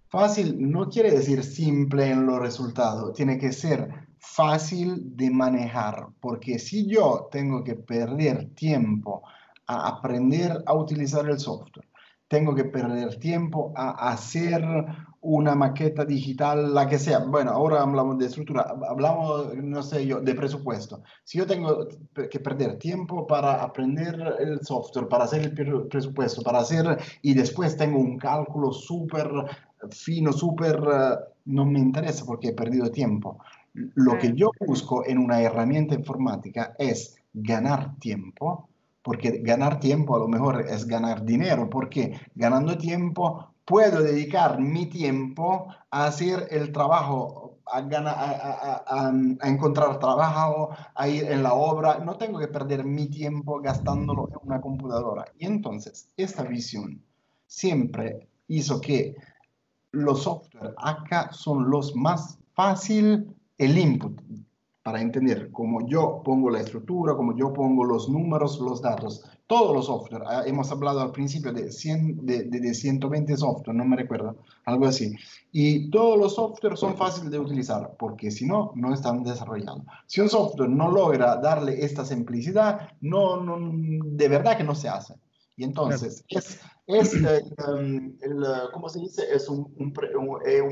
Fácil no quiere decir simple en los resultados, tiene que ser fácil de manejar, porque si yo tengo que perder tiempo a aprender a utilizar el software, tengo que perder tiempo a hacer una maqueta digital, la que sea. Bueno, ahora hablamos de estructura, hablamos, no sé yo, de presupuesto. Si yo tengo que perder tiempo para aprender el software, para hacer el presupuesto, y después tengo un cálculo súper fino, no me interesa porque he perdido tiempo. Lo que yo busco en una herramienta informática es ganar tiempo, porque ganar tiempo a lo mejor es ganar dinero, porque ganando tiempo puedo dedicar mi tiempo a hacer el trabajo, a encontrar trabajo, a ir en la obra. No tengo que perder mi tiempo gastándolo en una computadora. Y entonces, esta visión siempre hizo que los software acá son los más fácil, el input, para entender cómo yo pongo la estructura, cómo yo pongo los números, los datos. Todos los software, hemos hablado al principio de 120 software, no me recuerdo, algo así. Y todos los software son fáciles de utilizar, porque si no, no están desarrollados. Si un software no logra darle esta simplicidad, de verdad que no se hace. Y entonces, ¿cómo se dice? Es un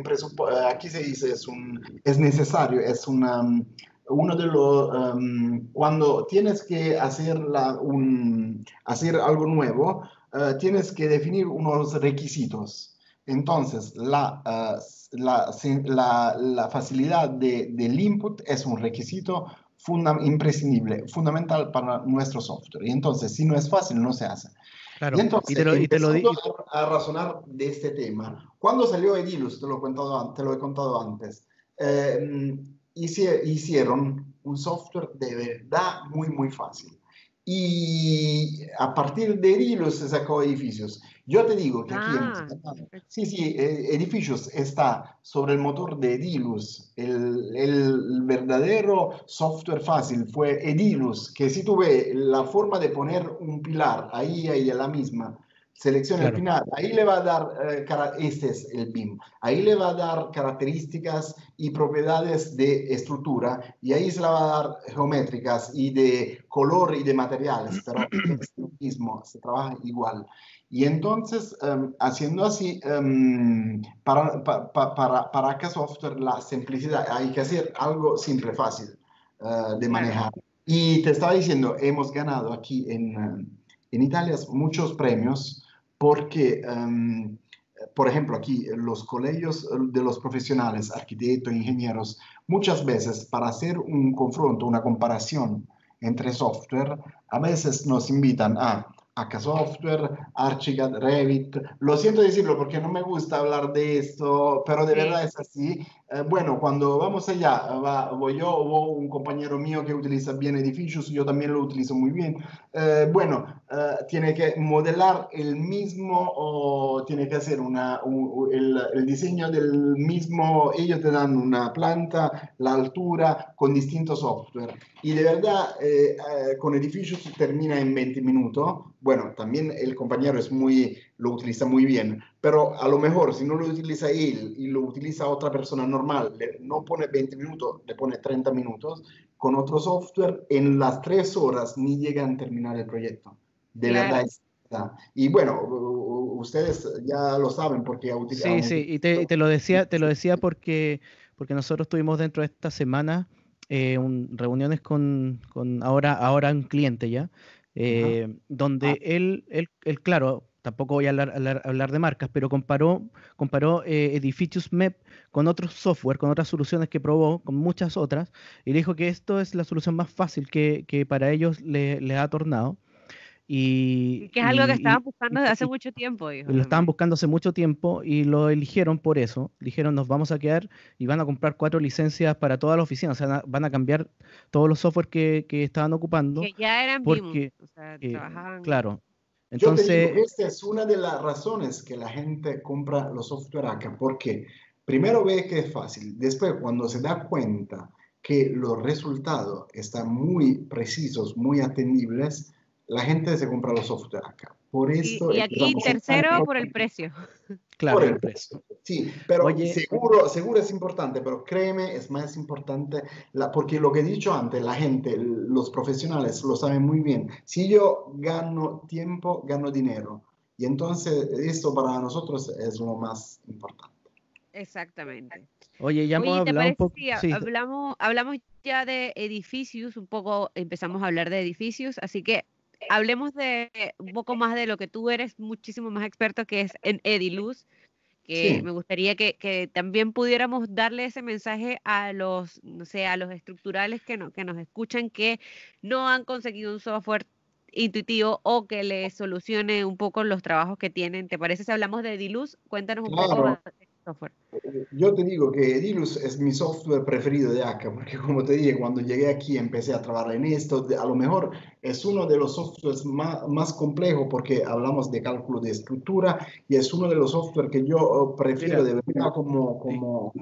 presupuesto, aquí se dice, es necesario, es uno de los, cuando tienes que hacer hacer algo nuevo, tienes que definir unos requisitos. Entonces, la facilidad del input es un requisito imprescindible, fundamental para nuestro software. Y entonces, si no es fácil, no se hace. Claro. Y entonces, empezando a razonar de este tema, cuando salió Ediluz, te lo he contado antes, hicieron un software de verdad muy fácil. Y a partir de Ediluz se sacó Edificios. Yo te digo que aquí Edificios está sobre el motor de Ediluz. El verdadero software fácil fue Ediluz, que si tú ves la forma de poner un pilar ahí a la misma, selecciona el Claro. final, ahí le va a dar, este es el BIM, ahí le va a dar características y propiedades de estructura y ahí se la va a dar geométricas y de color y de materiales, pero es lo mismo, se trabaja igual. Y entonces, haciendo así, para Akka Software, la simplicidad, hay que hacer algo simple, fácil de manejar. Y te estaba diciendo, hemos ganado aquí en Italia muchos premios porque, por ejemplo, aquí los colegios de los profesionales, arquitectos, ingenieros, muchas veces para hacer un confronto, una comparación entre software, a veces nos invitan a Akka Software, Archicad, Revit. Lo siento decirlo porque no me gusta hablar de esto, pero de verdad es así. Bueno, cuando vamos allá, voy yo o un compañero mío que utiliza bien Edificios, yo también lo utilizo muy bien. Tiene que modelar el mismo o tiene que hacer el diseño del mismo, ellos te dan una planta, la altura, con distintos software. Y de verdad, con Edificios termina en 20 minutos. Bueno, también el compañero lo utiliza muy bien, pero a lo mejor si no lo utiliza él y lo utiliza otra persona normal, no pone 20 minutos, le pone 30 minutos, con otro software, en las 3 horas ni llegan a terminar el proyecto. De verdad. Y bueno, ustedes ya lo saben porque Sí, sí, y te lo decía porque nosotros tuvimos dentro de esta semana reuniones con ahora un cliente ya, donde él, claro, tampoco voy a hablar de marcas, pero comparó Edificius MEP con otros software, con otras soluciones que probó, con muchas otras, y le dijo que esto es la solución más fácil que para ellos le ha tornado. Y que es algo que estaban buscando desde hace mucho tiempo, dijo. Y lo estaban buscando hace mucho tiempo y lo eligieron por eso. Dijeron, nos vamos a quedar y van a comprar 4 licencias para toda la oficina. O sea, van a cambiar todos los software que estaban ocupando. Que ya eran porque, BIM, o sea, trabajaban. Claro. Yo te digo, Entonces, esta es una de las razones que la gente compra los software Akka, porque primero ve que es fácil, después cuando se da cuenta que los resultados están muy precisos, muy atendibles, la gente se compra los software Akka. Por esto Y aquí tercero por el precio. Claro, por el precio. Sí, pero Oye, seguro es importante, pero créeme, es más importante, porque lo que he dicho antes, la gente, los profesionales lo saben muy bien. Si yo gano tiempo, gano dinero. Y entonces esto para nosotros es lo más importante. Exactamente. Oye, ya hemos Oye, ¿te hablado un parece poco. si Sí, hablamos ya de edificios? Un poco empezamos a hablar de edificios, así que hablemos de un poco más de lo que tú eres muchísimo más experto, que es en Ediluz, que Sí. me gustaría que también pudiéramos darle ese mensaje a los, no sé, a los estructurales que nos escuchan, que no han conseguido un software intuitivo o que les solucione un poco los trabajos que tienen. ¿Te parece si hablamos de Ediluz? Cuéntanos un poco Claro, de software. yo te digo que Edilus es mi software preferido de Akka, porque como te dije, cuando llegué aquí empecé a trabajar en esto, a lo mejor es uno de los softwares más complejos porque hablamos de cálculo de estructura y es uno de los softwares que yo prefiero mira, de verdad como...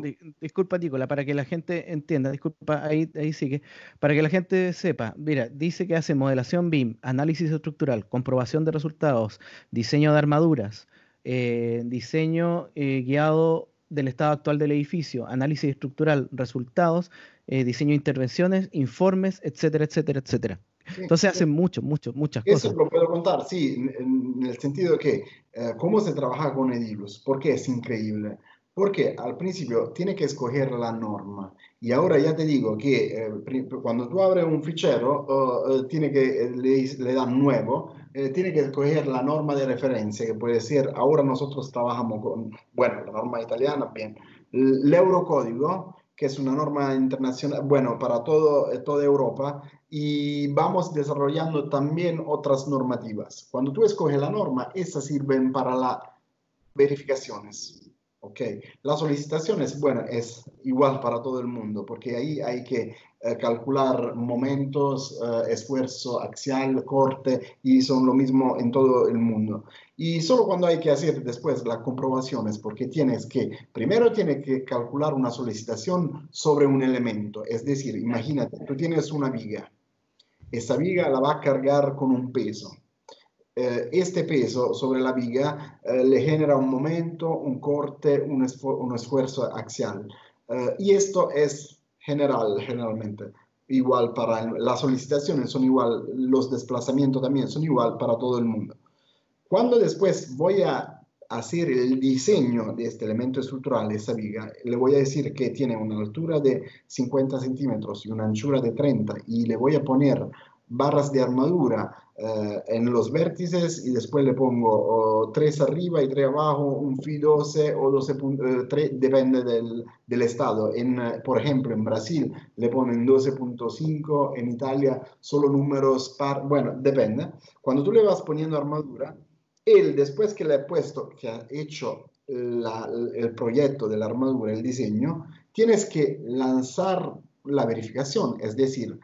disculpa, Nicola, para que la gente entienda, disculpa, ahí sigue, para que la gente sepa, mira, dice que hace modelación BIM, análisis estructural, comprobación de resultados, diseño de armaduras, diseño guiado del estado actual del edificio, análisis estructural, resultados, diseño de intervenciones, informes, etcétera, etcétera, etcétera. Sí, Entonces sí. hacen muchas Eso cosas. lo puedo contar, sí, en el sentido que cómo se trabaja con Edilus, porque es increíble. Porque al principio tiene que escoger la norma y ahora ya te digo que cuando tú abres un fichero, le dan nuevo, tiene que escoger la norma de referencia, que puede ser, ahora nosotros trabajamos con, bueno, la norma italiana, bien, el Eurocódigo, que es una norma internacional, bueno, para toda Europa, y vamos desarrollando también otras normativas. Cuando tú escoges la norma, esas sirven para las verificaciones. ¿Ok? Las solicitaciones, bueno, es igual para todo el mundo, porque ahí hay que calcular momentos, esfuerzo axial, corte, y son lo mismo en todo el mundo. Y solo cuando hay que hacer después las comprobaciones, porque primero tienes que calcular una solicitación sobre un elemento, es decir, imagínate, tú tienes una viga, esa viga la va a cargar con un peso. este peso sobre la viga le genera un momento, un corte, un esfuerzo axial. Y esto es generalmente. Igual para las solicitaciones son igual, los desplazamientos también son igual para todo el mundo. Cuando después voy a hacer el diseño de este elemento estructural, de esta viga, le voy a decir que tiene una altura de 50 centímetros y una anchura de 30 y le voy a poner barras de armadura en los vértices y después le pongo 3 arriba y 3 abajo, un Fi 12 o 12.3, depende del estado. Por ejemplo, en Brasil le ponen 12.5, en Italia solo números par, bueno, depende. Cuando tú le vas poniendo armadura, él después que le ha puesto, que ha hecho el proyecto de la armadura, el diseño, tienes que lanzar la verificación, es decir,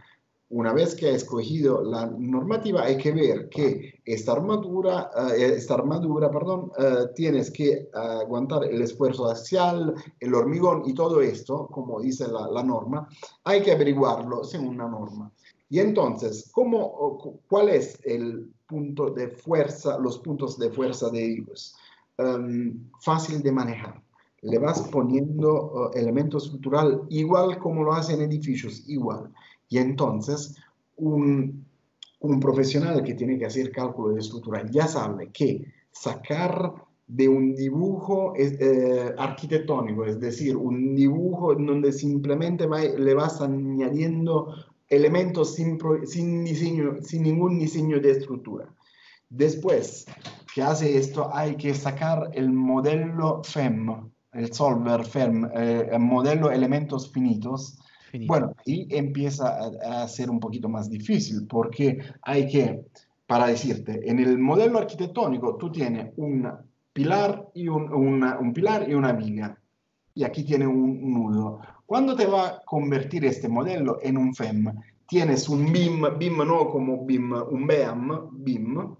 una vez que ha escogido la normativa, hay que ver que esta armadura, tienes que aguantar el esfuerzo axial, el hormigón y todo esto, como dice la norma, hay que averiguarlo según una norma. Y entonces, ¿cuál es el punto de fuerza, los puntos de fuerza de ellos? Fácil de manejar. Le vas poniendo elemento estructural igual como lo hacen edificios, igual. Y entonces, un profesional que tiene que hacer cálculo de estructura ya sabe que sacar de un dibujo arquitectónico, es decir, un dibujo donde simplemente le vas añadiendo elementos sin ningún diseño de estructura. Después que hace esto, hay que sacar el modelo FEM, el solver FEM, el modelo elementos finitos. Bueno, y empieza a ser un poquito más difícil porque hay que, para decirte, en el modelo arquitectónico tú tienes un pilar y un pilar y una viga. Y aquí tiene un nudo. Cuando te va a convertir este modelo en un FEM, tienes un BIM no como BIM, un BIM.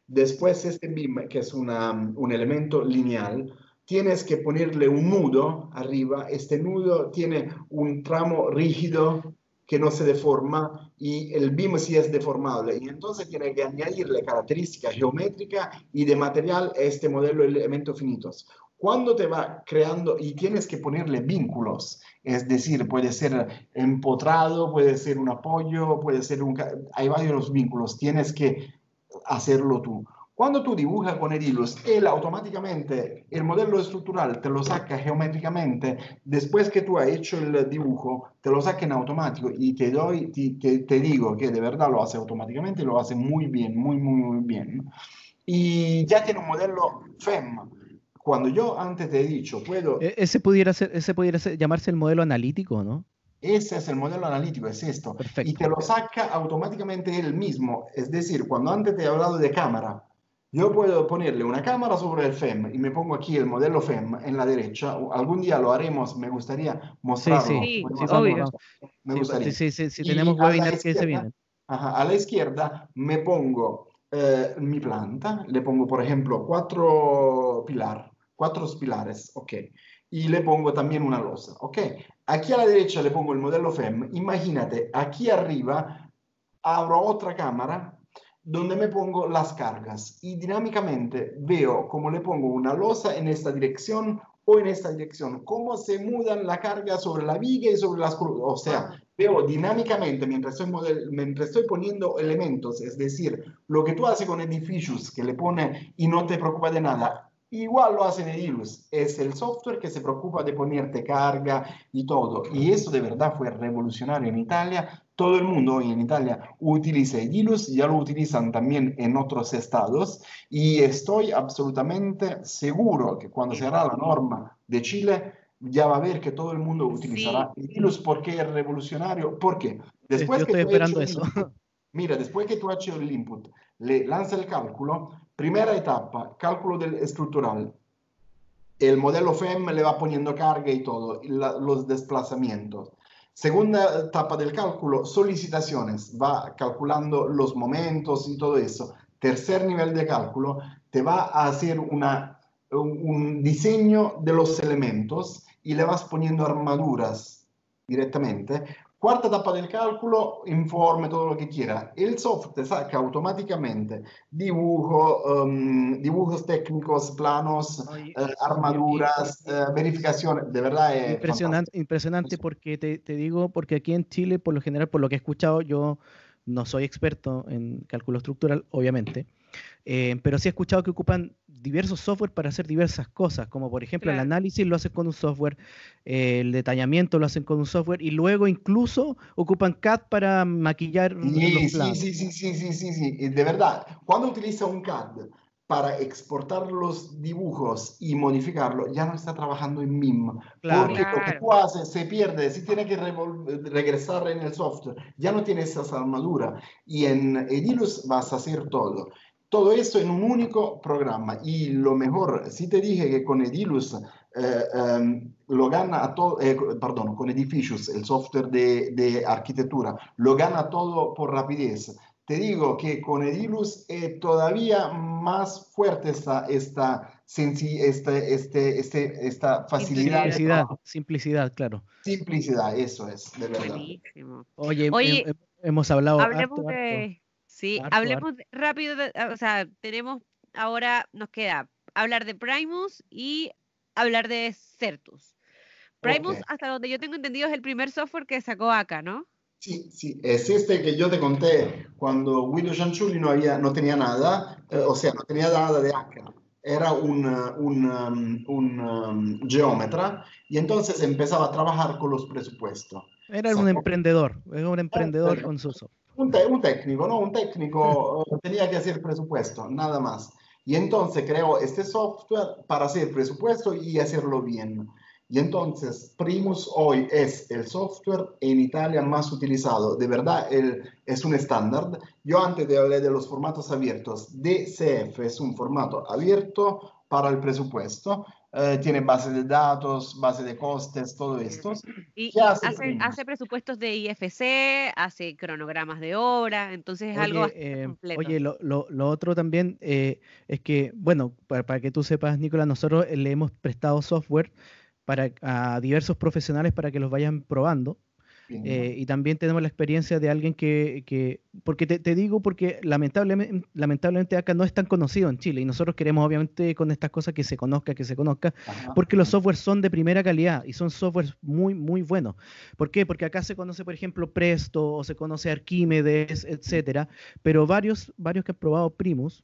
Después este BIM, que es un elemento lineal, tienes que ponerle un nudo arriba. Este nudo tiene un tramo rígido que no se deforma y el BIM sí es deformable. Y entonces tiene que añadirle características geométricas y de material a este modelo de elementos finitos. Cuando te va creando y tienes que ponerle vínculos, es decir, puede ser empotrado, puede ser un apoyo, hay varios vínculos, tienes que hacerlo tú. Cuando tú dibujas con el hilus, él automáticamente, el modelo estructural te lo saca geométricamente, después que tú has hecho el dibujo, te lo saca en automático y te digo que de verdad lo hace automáticamente y lo hace muy bien, muy bien. Y ya tiene un modelo FEM. Cuando yo antes te he dicho, ese pudiera llamarse el modelo analítico, ¿no? Ese es el modelo analítico, es esto. Perfecto. Y te lo saca automáticamente él mismo. Es decir, cuando antes te he hablado de cámara, yo puedo ponerle una cámara sobre el FEM y me pongo aquí el modelo FEM en la derecha. Algún día lo haremos, me gustaría mostrarlo. Sí, Vamos. Me gustaría. Sí, tenemos webinars que se vienen. A la izquierda me pongo mi planta, le pongo, por ejemplo, 4 pilares, ok. Y le pongo también una losa, ok. Aquí a la derecha le pongo el modelo FEM. Imagínate, aquí arriba abro otra cámara donde me pongo las cargas y dinámicamente veo cómo le pongo una losa en esta dirección o en esta dirección, cómo se mudan la carga sobre la viga y sobre las columnas. O sea, veo dinámicamente mientras estoy poniendo elementos, es decir, lo que tú haces con edificios que le pone y no te preocupa de nada. Igual lo hacen en Ilus, es el software que se preocupa de ponerte carga y todo. Y eso de verdad fue revolucionario en Italia. Todo el mundo hoy en Italia utiliza Ilus, ya lo utilizan también en otros estados y estoy absolutamente seguro que cuando se hará la norma de Chile, ya va a ver que todo el mundo utilizará Ilus porque es revolucionario. ¿Por qué? Después yo estoy esperando eso. Mira, después que tú has hecho el input, le lanza el cálculo. Primera etapa, cálculo estructural. El modelo FEM le va poniendo carga y todo, los desplazamientos. Segunda etapa del cálculo, solicitaciones. Va calculando los momentos y todo eso. Tercer nivel de cálculo, te va a hacer un diseño de los elementos y le vas poniendo armaduras directamente. Cuarta etapa del cálculo, informe, todo lo que quiera. El software saca automáticamente dibujos técnicos, planos, Oye, armaduras, verificaciones. De verdad es impresionante, fantástico. impresionante porque te digo, porque aquí en Chile, por lo general, por lo que he escuchado, yo no soy experto en cálculo estructural, obviamente, pero sí he escuchado que ocupan diversos software para hacer diversas cosas, como por ejemplo el Claro. análisis lo hacen con un software, el detallamiento lo hacen con un software y luego incluso ocupan CAD para maquillar los Sí, sí, planos. sí, sí, sí, sí, sí, sí, de verdad. Cuando utiliza un CAD para exportar los dibujos y modificarlo, ya no está trabajando en MIM, Claro, porque lo que Claro. tú haces se pierde, si tiene que regresar en el software, ya no tiene esa armadura. Y en Edilus vas a hacer todo. Todo esto en un único programa. Y lo mejor, si te dije que con Edilus lo gana a todo, perdón, con Edificius, el software de arquitectura, lo gana todo por rapidez. Te digo que con Edilus es todavía más fuerte esta facilidad de Simplicidad. simplicidad, trabajo. simplicidad, claro. Simplicidad, eso es, de verdad. Buenísimo. Oye, Oye, hemos hablado hablemos harto, harto, de, sí, harto, harto. hablemos rápido, o sea, tenemos, ahora nos queda hablar de Primus y hablar de Certus. Ok. Primus, hasta donde yo tengo entendido, es el primer software que sacó acá, ¿no? Sí, sí, es este que yo te conté cuando Guido Cianciulli no tenía nada, o sea, no tenía nada de acá. Era un geómetra y entonces empezaba a trabajar con los presupuestos. Sacó- era un emprendedor con su software. un técnico, ¿no? Un técnico tenía que hacer presupuesto, nada más. Y entonces creó este software para hacer presupuesto y hacerlo bien. Y entonces Primus hoy es el software en Italia más utilizado. De verdad, es un estándar. Yo antes de hablar de los formatos abiertos, DCF es un formato abierto para el presupuesto. Tiene base de datos, base de costes, todo esto. ¿Qué Y hace Primus? hace presupuestos de IFC, hace cronogramas de obra, entonces es algo Oye, bastante completo. oye, lo otro también es que, bueno, para que tú sepas, Nicolás, nosotros le hemos prestado software a diversos profesionales para que los vayan probando. Bien. Y también tenemos la experiencia de alguien porque te digo, porque lamentablemente acá no es tan conocido en Chile y nosotros queremos obviamente con estas cosas que se conozca, Ajá, porque los softwares son de primera calidad y son softwares muy, muy buenos. ¿Por qué? Porque acá se conoce, por ejemplo, Presto o se conoce Arquímedes, etcétera, pero varios que han probado Primus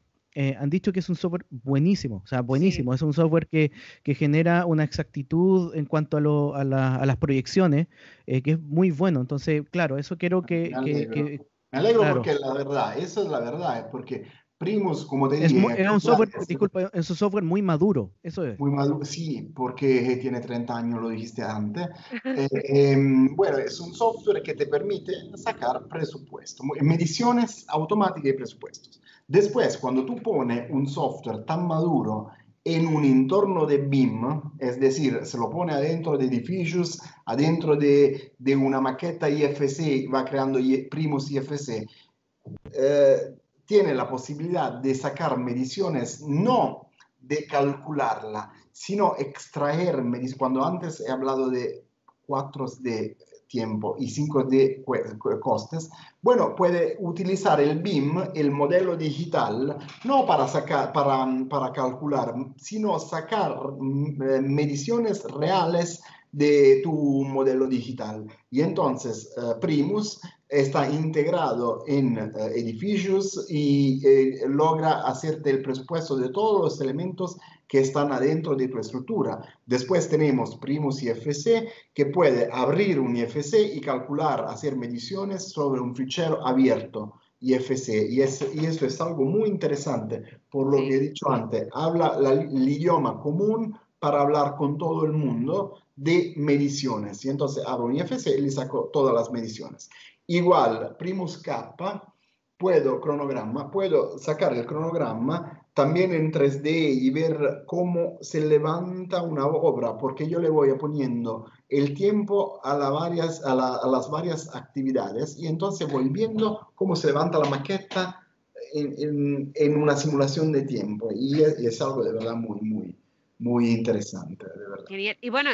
han dicho que es un software buenísimo, o sea, Sí, buenísimo. Es un software que genera una exactitud en cuanto a las proyecciones, que es muy bueno. Entonces, claro, eso quiero me alegro. que, Me alegro claro, porque la verdad, eso es la verdad, porque Primus, como te dije, es un software, disculpa, es un software muy maduro, eso es. muy maduro, sí, porque tiene 30 años, lo dijiste antes. Bueno, es un software que te permite sacar presupuesto, mediciones automáticas de presupuestos. Después, cuando tú pones un software tan maduro en un entorno de BIM, es decir, se lo pone adentro de edificios, adentro de una maqueta IFC, va creando Primus IFC, tiene la posibilidad de sacar mediciones, no de calcularla, sino extraer mediciones. Cuando antes he hablado de 4D tiempo y 5D costes, bueno, puede utilizar el BIM, el modelo digital, no para, para calcular, sino sacar mediciones reales de tu modelo digital. Y entonces Primus está integrado en edificios y logra hacerte el presupuesto de todos los elementos que están adentro de tu estructura. Después tenemos Primus IFC, que puede abrir un IFC y calcular, hacer mediciones sobre un fichero abierto IFC. Y eso es algo muy interesante, por lo que he sí. dicho antes. Habla el idioma común para hablar con todo el mundo de mediciones. Y entonces abro un IFC y le saco todas las mediciones. Igual, Primus K, puedo sacar el cronograma también en 3D y ver cómo se levanta una obra, porque yo le voy poniendo el tiempo a las varias actividades y entonces voy viendo cómo se levanta la maqueta en una simulación de tiempo y es algo de verdad muy, muy, muy interesante, de verdad. Genial. Y bueno,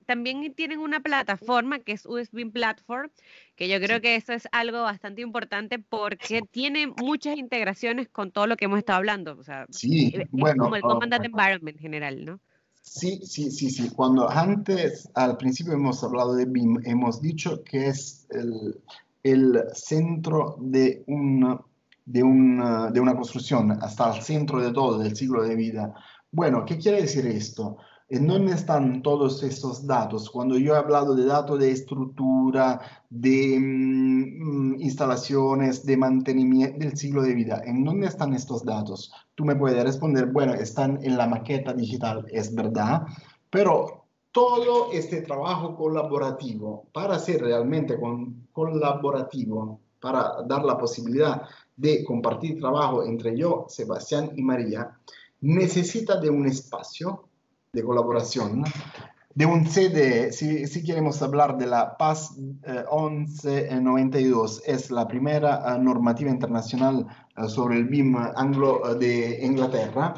también tienen una plataforma que es USB Platform, que yo creo Sí, que eso es algo bastante importante porque tiene muchas integraciones con todo lo que hemos estado hablando. O sea, sí, es como bueno, el Command Data Environment en general, ¿no? sí, sí, sí, sí. Cuando antes, al principio hemos hablado de BIM, hemos dicho que es el centro de una construcción, hasta el centro de todo, del ciclo de vida. Bueno, ¿qué quiere decir esto? ¿Dónde están todos estos datos? Cuando yo he hablado de datos de estructura, de instalaciones, de mantenimiento del ciclo de vida, ¿en dónde están estos datos? Tú me puedes responder, bueno, están en la maqueta digital, es verdad, pero todo este trabajo colaborativo, para ser realmente colaborativo, para dar la posibilidad de compartir trabajo entre yo, Sebastián y María, necesita de un espacio de colaboración, de un CDE. Si queremos hablar de la PAS 1192, es la primera normativa internacional sobre el BIM anglo de Inglaterra.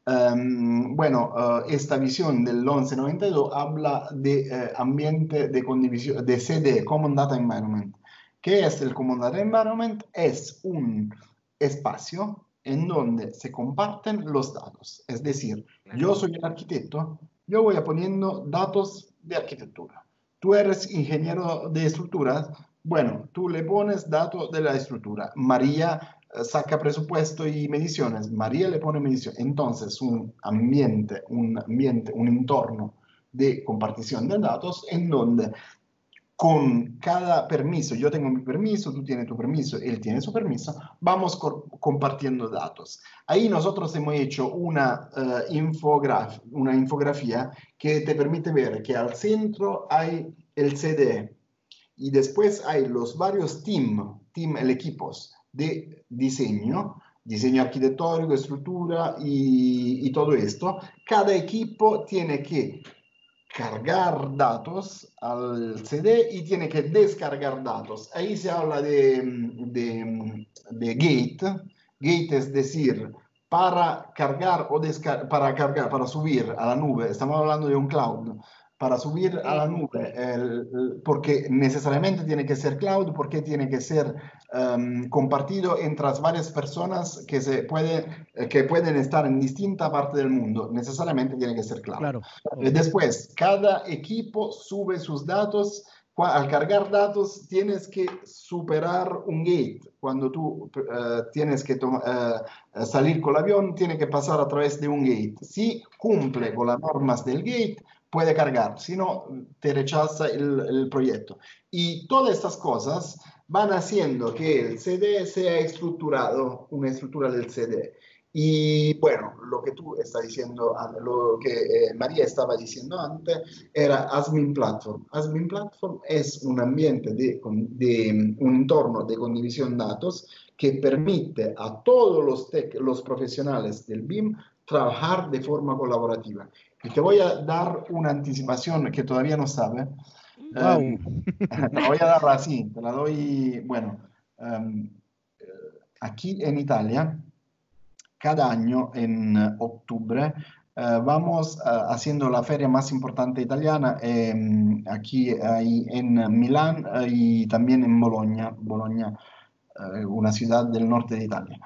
Bueno, esta visión del 1192 habla de ambiente de condivisión, de CDE, Common Data Environment. ¿Qué es el Common Data Environment? Es un espacio en donde se comparten los datos. Es decir, Claro. yo soy el arquitecto, yo voy poniendo datos de arquitectura. Tú eres ingeniero de estructuras, bueno, tú le pones datos de la estructura. María saca presupuesto y mediciones, María le pone mediciones. Entonces, un ambiente, un entorno de compartición de datos en donde con cada permiso, yo tengo mi permiso, tú tienes tu permiso, él tiene su permiso, vamos compartiendo datos. Ahí nosotros hemos hecho una infografía que te permite ver que al centro hay el CDE y después hay los varios el equipos de diseño arquitectónico, estructura y todo esto. Cada equipo tiene que cargar datos al CD y tiene que descargar datos. Ahí se habla de gate. Gate es decir, para cargar o para subir a la nube, estamos hablando de un cloud, para subir a la Sí. nube, porque necesariamente tiene que ser cloud, porque tiene que ser compartido entre las varias personas que pueden estar en distinta parte del mundo, necesariamente tiene que ser cloud. Claro, obvio. Después, cada equipo sube sus datos. Al cargar datos tienes que superar un gate. Cuando tú tienes que salir con el avión, tiene que pasar a través de un gate. Si cumple con las normas del gate, puede cargar, si no, te rechaza el proyecto. Y todas estas cosas van haciendo que el CD sea estructurado, una estructura del CD. Y bueno, lo que tú estás diciendo, lo que María estaba diciendo antes, era Admin Platform. Admin Platform es un ambiente un entorno de condivisión de datos que permite a todos los profesionales del BIM trabajar de forma colaborativa. Y te voy a dar una anticipación que todavía no sabe. Wow. Te la voy a dar así, te la doy, bueno, aquí en Italia, cada año en octubre vamos haciendo la feria más importante italiana aquí en Milán y también en Bologna, una ciudad del norte de Italia.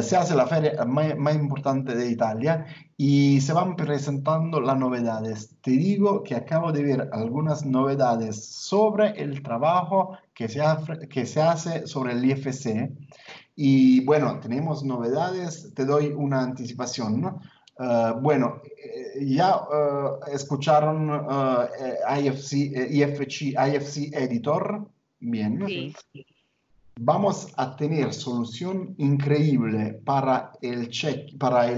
Se hace la feria más importante de Italia y se van presentando las novedades. Te digo que acabo de ver algunas novedades sobre el trabajo que se hace sobre el IFC. Y bueno, tenemos novedades, te doy una anticipación, ¿no? Bueno, ya escucharon IFC Editor, bien, ¿no? Sí. Vamos a tener solución increíble para el checker, para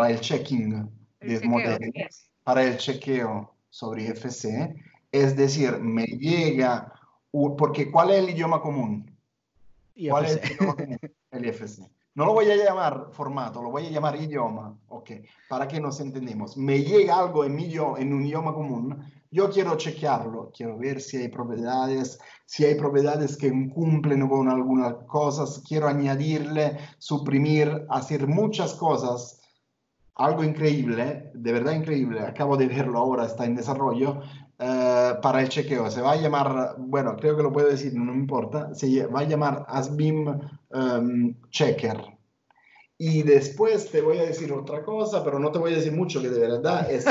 el checking El de chequeo. modelos, para el chequeo sobre IFC. Es decir, me llega, porque ¿cuál es el idioma común? ¿Cuál es IFC. el idioma común? El IFC. No lo voy a llamar formato, lo voy a llamar idioma. Ok, para que nos entendemos. Me llega algo en un idioma común, yo quiero chequearlo, quiero ver si hay propiedades que cumplen con algunas cosas, quiero añadirle, suprimir, hacer muchas cosas algo increíble, de verdad increíble, acabo de verlo ahora, está en desarrollo, para el chequeo. Se va a llamar, bueno, creo que lo puedo decir, no me importa, se va a llamar ASBIM Checker. Y después te voy a decir otra cosa, pero no te voy a decir mucho, que de verdad es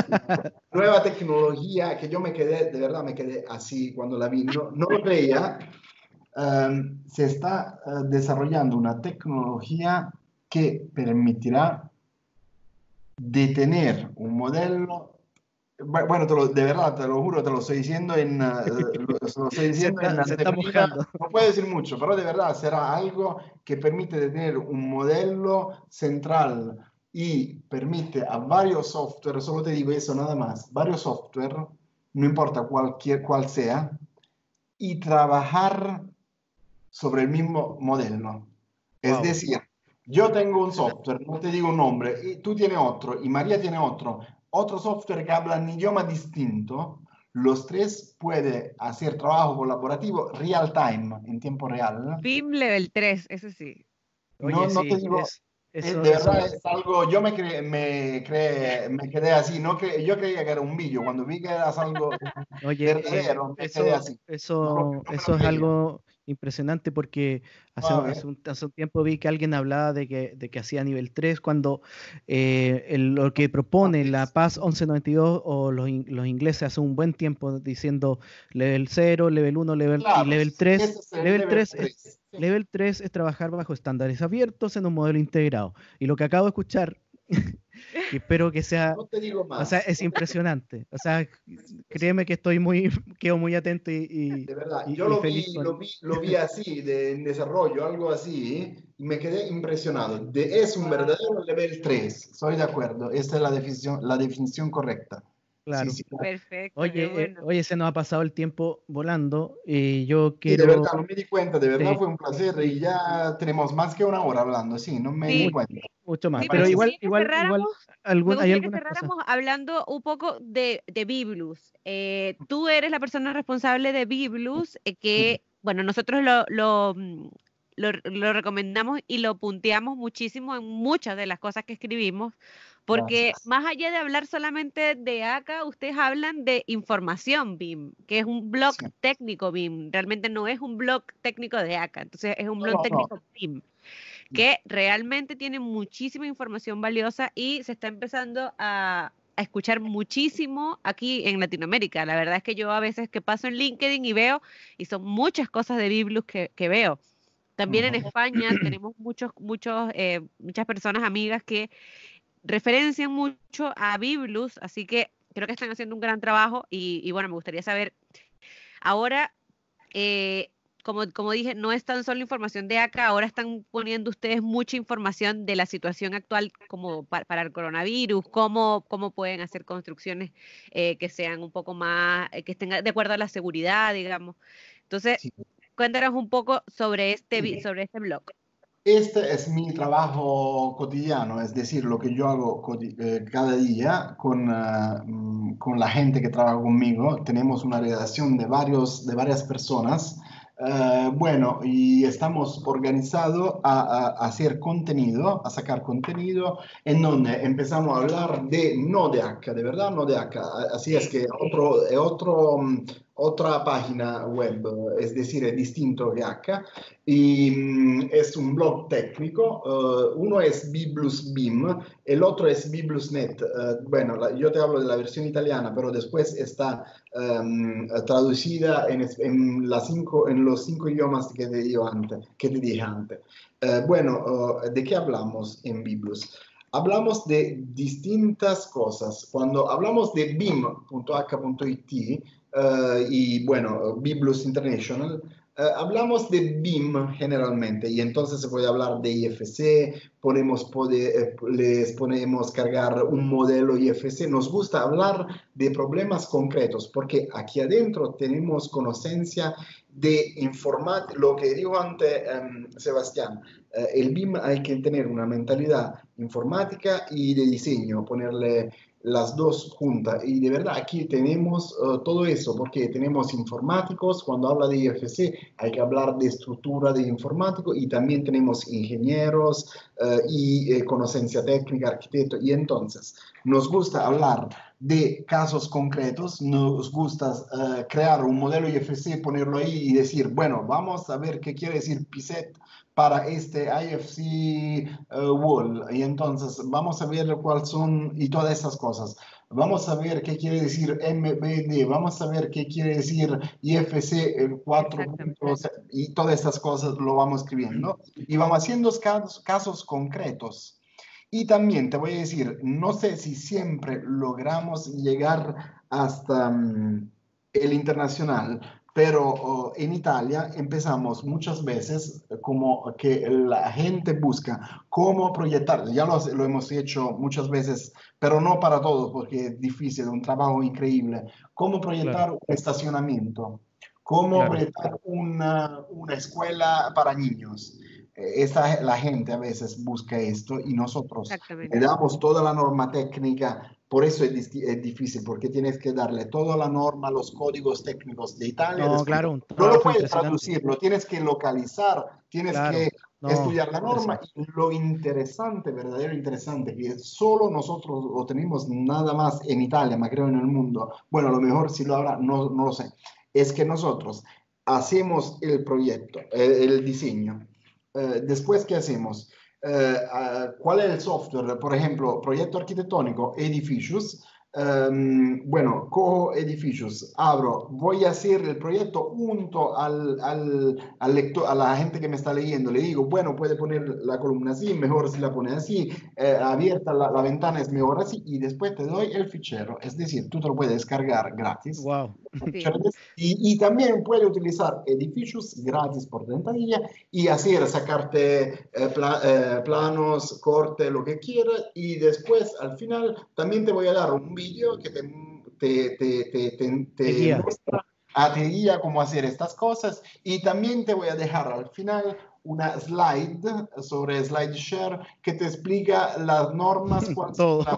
nueva tecnología que yo me quedé, de verdad me quedé así cuando la vi. No, no lo creía. Se está desarrollando una tecnología que permitirá detener un modelo. Bueno, de verdad, te lo juro, te lo estoy diciendo lo estoy diciendo en Se está anteprima. mojando. No puedo decir mucho, pero de verdad será algo que permite tener un modelo central y permite a varios software, solo te digo eso nada más, varios software, no importa cuál sea, y trabajar sobre el mismo modelo. Es Wow. decir, yo tengo un software, no te digo un nombre, y tú tienes otro, y María tiene otro software que habla un idioma distinto. Los tres pueden hacer trabajo colaborativo real time, en tiempo real. BIM Level 3, ese sí. No, Oye, no te sí, digo, eso, de verdad eso, es algo, yo me quedé así, yo creía que era un vídeo, cuando vi que era algo oye, verdadero, me quedé así. No me lo eso es creía. algo impresionante porque A ver, hace un tiempo vi que alguien hablaba de que hacía nivel 3 cuando lo que propone la PAS 1192 o los ingleses hace un buen tiempo diciendo level 0, level 1, y claro, level ese 3, es el level 3. Sí. level 3 es trabajar bajo estándares abiertos en un modelo integrado. Y lo que acabo de escuchar, que espero que sea, No te digo o sea, más. es impresionante. O sea, Es créeme que quedo muy atento de verdad, yo y feliz con... lo vi así, en desarrollo, algo así, y me quedé impresionado. Es un Wow, verdadero level 3, estoy de acuerdo, esa es la definición correcta. Sí, Claro. sí. perfecto, qué bueno. Oye, se nos ha pasado el tiempo volando y yo Sí, de quiero... verdad, no me di cuenta, de verdad Sí, fue un placer y sí, ya tenemos más que una hora hablando, sí, no me di Sí, cuenta. mucho más. Me sí, pero Pero me parece igual, gustaría que cerráramos, hay algunas cosas. hablando un poco de Biblus. Tú eres la persona responsable de Biblus, sí, que, bueno, nosotros lo recomendamos y lo punteamos muchísimo en muchas de las cosas que escribimos, porque gracias. más allá de hablar solamente de ACA, ustedes hablan de información BIM, que es un blog Sí. técnico BIM, realmente no es un blog técnico de ACA, entonces es un No, blog no, no. técnico BIM que realmente tiene muchísima información valiosa y se está empezando a escuchar muchísimo aquí en Latinoamérica. La verdad es que yo a veces que paso en LinkedIn y veo, y son muchas cosas de Biblios que veo. También en Ujú. España tenemos muchas personas amigas que referencian mucho a Biblios, así que creo que están haciendo un gran trabajo y bueno, me gustaría saber ahora eh, como dije, no es tan solo información de acá, ahora están poniendo ustedes mucha información de la situación actual como para el coronavirus, cómo pueden hacer construcciones que sean un poco más, que estén de acuerdo a la seguridad, digamos. Entonces, Sí. cuéntanos un poco sobre Sí. sobre este blog. Este es mi trabajo cotidiano, es decir, lo que yo hago cada día con la gente que trabaja conmigo. Tenemos una redacción de varias personas. Bueno, y estamos organizados a hacer contenido, a sacar contenido, en donde empezamos a hablar no de acá, de verdad no de acá. Así es Sí, que otra página web, es decir, es distinto que acá y es un blog técnico. Uno es Biblus BIM, el otro es BiblusNet. Bueno, yo te hablo de la versión italiana, pero después está traducida en los 5 idiomas que te dije antes. Bueno, ¿de qué hablamos en Biblus? Hablamos de distintas cosas. Cuando hablamos de bim.h.it y bueno, Biblus International, hablamos de BIM generalmente y entonces se puede hablar de IFC, les ponemos cargar un modelo IFC. Nos gusta hablar de problemas concretos porque aquí adentro tenemos conocencia de informática, lo que dijo antes Sebastián. El BIM hay que tener una mentalidad informática y de diseño, ponerle las dos juntas. Y de verdad aquí tenemos todo eso, porque tenemos informáticos, cuando habla de IFC hay que hablar de estructura de informático y también tenemos ingenieros y conocencia técnica, arquitectos. Y entonces nos gusta hablar de casos concretos, nos gusta crear un modelo IFC, ponerlo ahí y decir, bueno, vamos a ver qué quiere decir PISET para este IFC wall, y entonces vamos a ver cuáles son y todas esas cosas. Vamos a ver qué quiere decir MBD, vamos a ver qué quiere decir IFC 4 puntos, y todas estas cosas lo vamos escribiendo y vamos haciendo casos concretos. Y también te voy a decir, no sé si siempre logramos llegar hasta el internacional, pero en Italia empezamos muchas veces como que la gente busca cómo proyectar, ya lo hemos hecho muchas veces, pero no para todos porque es difícil, un trabajo increíble, cómo proyectar Claro, un estacionamiento, cómo claro. proyectar una escuela para niños. La gente a veces busca esto y nosotros le Exactamente. damos toda la norma técnica, por eso es difícil, porque tienes que darle toda la norma, los códigos técnicos de Italia, No, después claro, un no lo trabajo puedes impresionante. traducir, lo tienes que localizar, tienes Claro, que no, estudiar la norma impresionante. y lo interesante, verdadero interesante, que solo nosotros lo tenemos nada más en Italia, ma creo en el mundo, bueno, a lo mejor si lo habrá, no lo sé, es que nosotros hacemos el proyecto, el diseño. Después, ¿qué hacemos? ¿Cuál es el software? Por ejemplo, proyecto arquitectónico, edificios. Bueno, cojo edificios, abro, voy a hacer el proyecto junto al lector, a la gente que me está leyendo. Le digo, bueno, puede poner la columna así, mejor si la pone así, abierta la ventana es mejor así, y después te doy el fichero. Es decir, tú te lo puedes descargar gratis. Wow. Sí. Y también puede utilizar edificios gratis por 30 días y hacer, sacarte planos, corte, lo que quieras. Y después, al final, también te voy a dar un vídeo que De te guía. muestra, te guía cómo hacer estas cosas. Y también te voy a dejar al final una slide sobre SlideShare que te explica las normas, cuáles son Todo. las...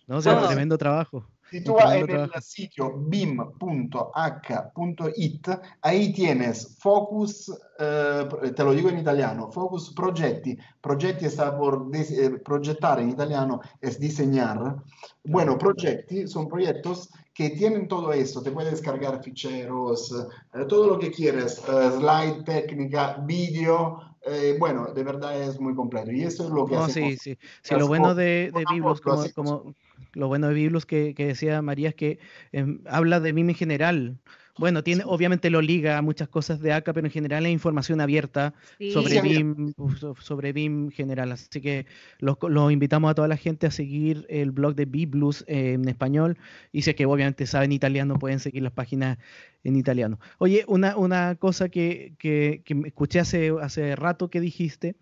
No, o sea, Bueno, Todo. tremendo trabajo. si tú Un vas tremendo en el trabajo. sitio bim.h.it, ahí tienes Focus, te lo digo en italiano, Focus Progetti. Progetti está por proyectar en italiano, es diseñar. Bueno, Claro. progetti son proyectos que tienen todo esto, te puedes descargar ficheros, todo lo que quieres, slide, técnica, vídeo. Bueno, de verdad es muy completo. Y eso es lo que No, hacemos. sí, sí. Sí, lo bueno de Biblos, Lo hacemos. lo bueno de Biblos que decía María es que habla de BIM en general. Bueno, tiene, obviamente lo liga a muchas cosas de acá, pero en general es información abierta Sí, Sí. sobre amigo. BIM, sobre BIM general. Así que los invitamos a toda la gente a seguir el blog de Biblos en español. Y si es que obviamente saben italiano, pueden seguir las páginas en italiano. Oye, una cosa que me escuché hace rato que dijiste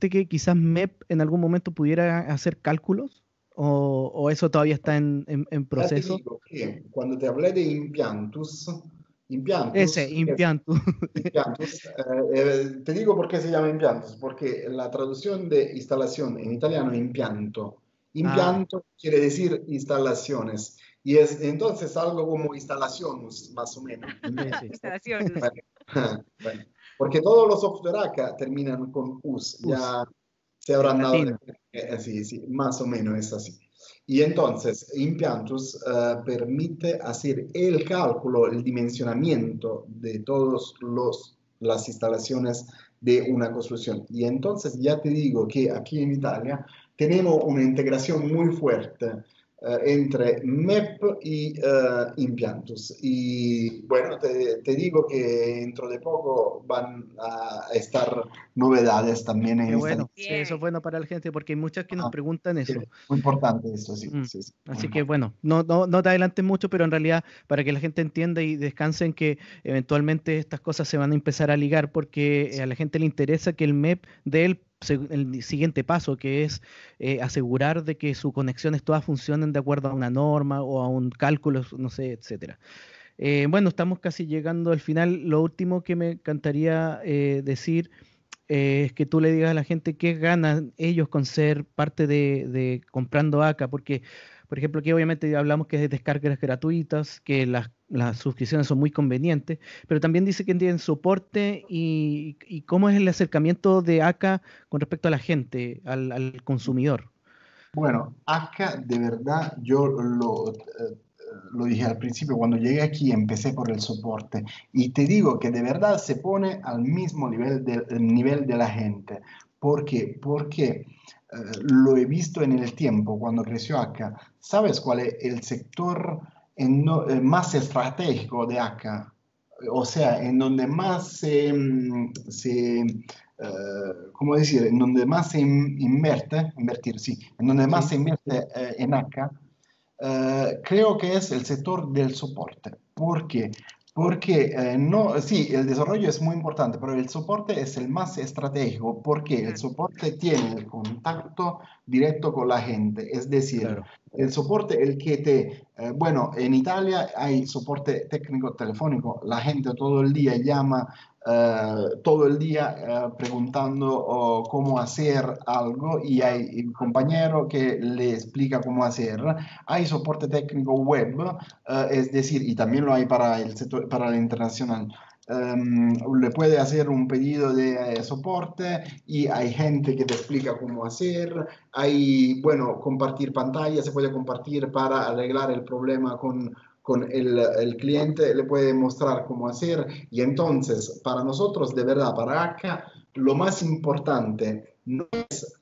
que quizás MEP en algún momento pudiera hacer cálculos o eso todavía está en Ya te proceso. digo que cuando te hablé de impiantus, Ese, Impianto. impiantus, te digo por qué se llama impiantus, porque la traducción de instalación en italiano es impianto. Ah, Impianto quiere decir instalaciones y es entonces algo como instalaciones, más o menos. sí, sí. Instalaciones. Bueno, bueno, porque todos los software acá terminan con us, Us, ya se en habrán dado latín. sí, sí, más o menos es así. Y entonces, Impiantus permite hacer el cálculo, el dimensionamiento de todas las instalaciones de una construcción. Y entonces ya te digo que aquí en Italia tenemos una integración muy fuerte entre MEP y Impiantus. Y bueno, te digo que dentro de poco van a estar novedades también Qué en esta línea. bueno. Sí, eso es Bien. bueno para la gente porque hay muchas que nos Ah, preguntan sí, eso. muy importante esto, sí, Mm. sí, sí, muy Así que importante. bueno, no te adelantes mucho, pero en realidad para que la gente entienda y descanse en que eventualmente estas cosas se van a empezar a ligar porque a la gente le interesa que el MEP dé el siguiente paso, que es asegurar de que sus conexiones todas funcionen de acuerdo a una norma o a un cálculo, no sé, etcétera. Bueno, estamos casi llegando al final. Lo último que me encantaría decir es que tú le digas a la gente qué ganan ellos con ser parte de comprando acá, porque Por ejemplo, aquí obviamente hablamos que es de descargas gratuitas, que las suscripciones son muy convenientes, pero también dice que tienen soporte y cómo es el acercamiento de ACA con respecto a la gente, al consumidor. Bueno, acá de verdad yo lo dije al principio, cuando llegué aquí empecé por el soporte y te digo que de verdad se pone al mismo nivel de la gente. ¿Por qué? Porque lo he visto en el tiempo, cuando creció acá. ¿Sabes cuál es el sector más estratégico de acá? O sea, en donde más ¿cómo decir? En donde más se invertir, sí, en donde más Sí, se invierte en acá, creo que es el sector del soporte. ¿Por qué? Porque no, sí, el desarrollo es muy importante, pero el soporte es el más estratégico porque el Claro. soporte tiene el contacto directo con la gente. Es decir, claro. el soporte, el que bueno, en Italia hay soporte técnico telefónico, la gente todo el día llama todo el día preguntando cómo hacer algo y hay un compañero que le explica cómo hacer. Hay soporte técnico web, es decir, y también lo hay para el sector, para el internacional. Le puede hacer un pedido de soporte y hay gente que te explica cómo hacer. Hay, bueno, compartir pantalla, se puede compartir para arreglar el problema con el cliente, le puede mostrar cómo hacer. Y entonces, para nosotros, de verdad, para acá, lo más importante no es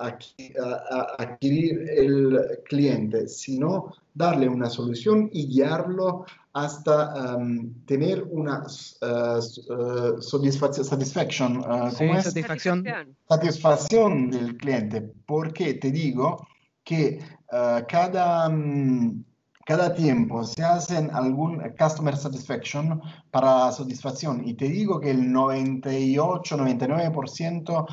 adquirir el cliente, sino darle una solución y guiarlo hasta tener una satisfaction, ¿cómo Sí, es? satisfacción. Satisfacción. Satisfacción del cliente, porque te digo que cada tiempo se hacen algún customer satisfaction para satisfacción y te digo que el 98-99%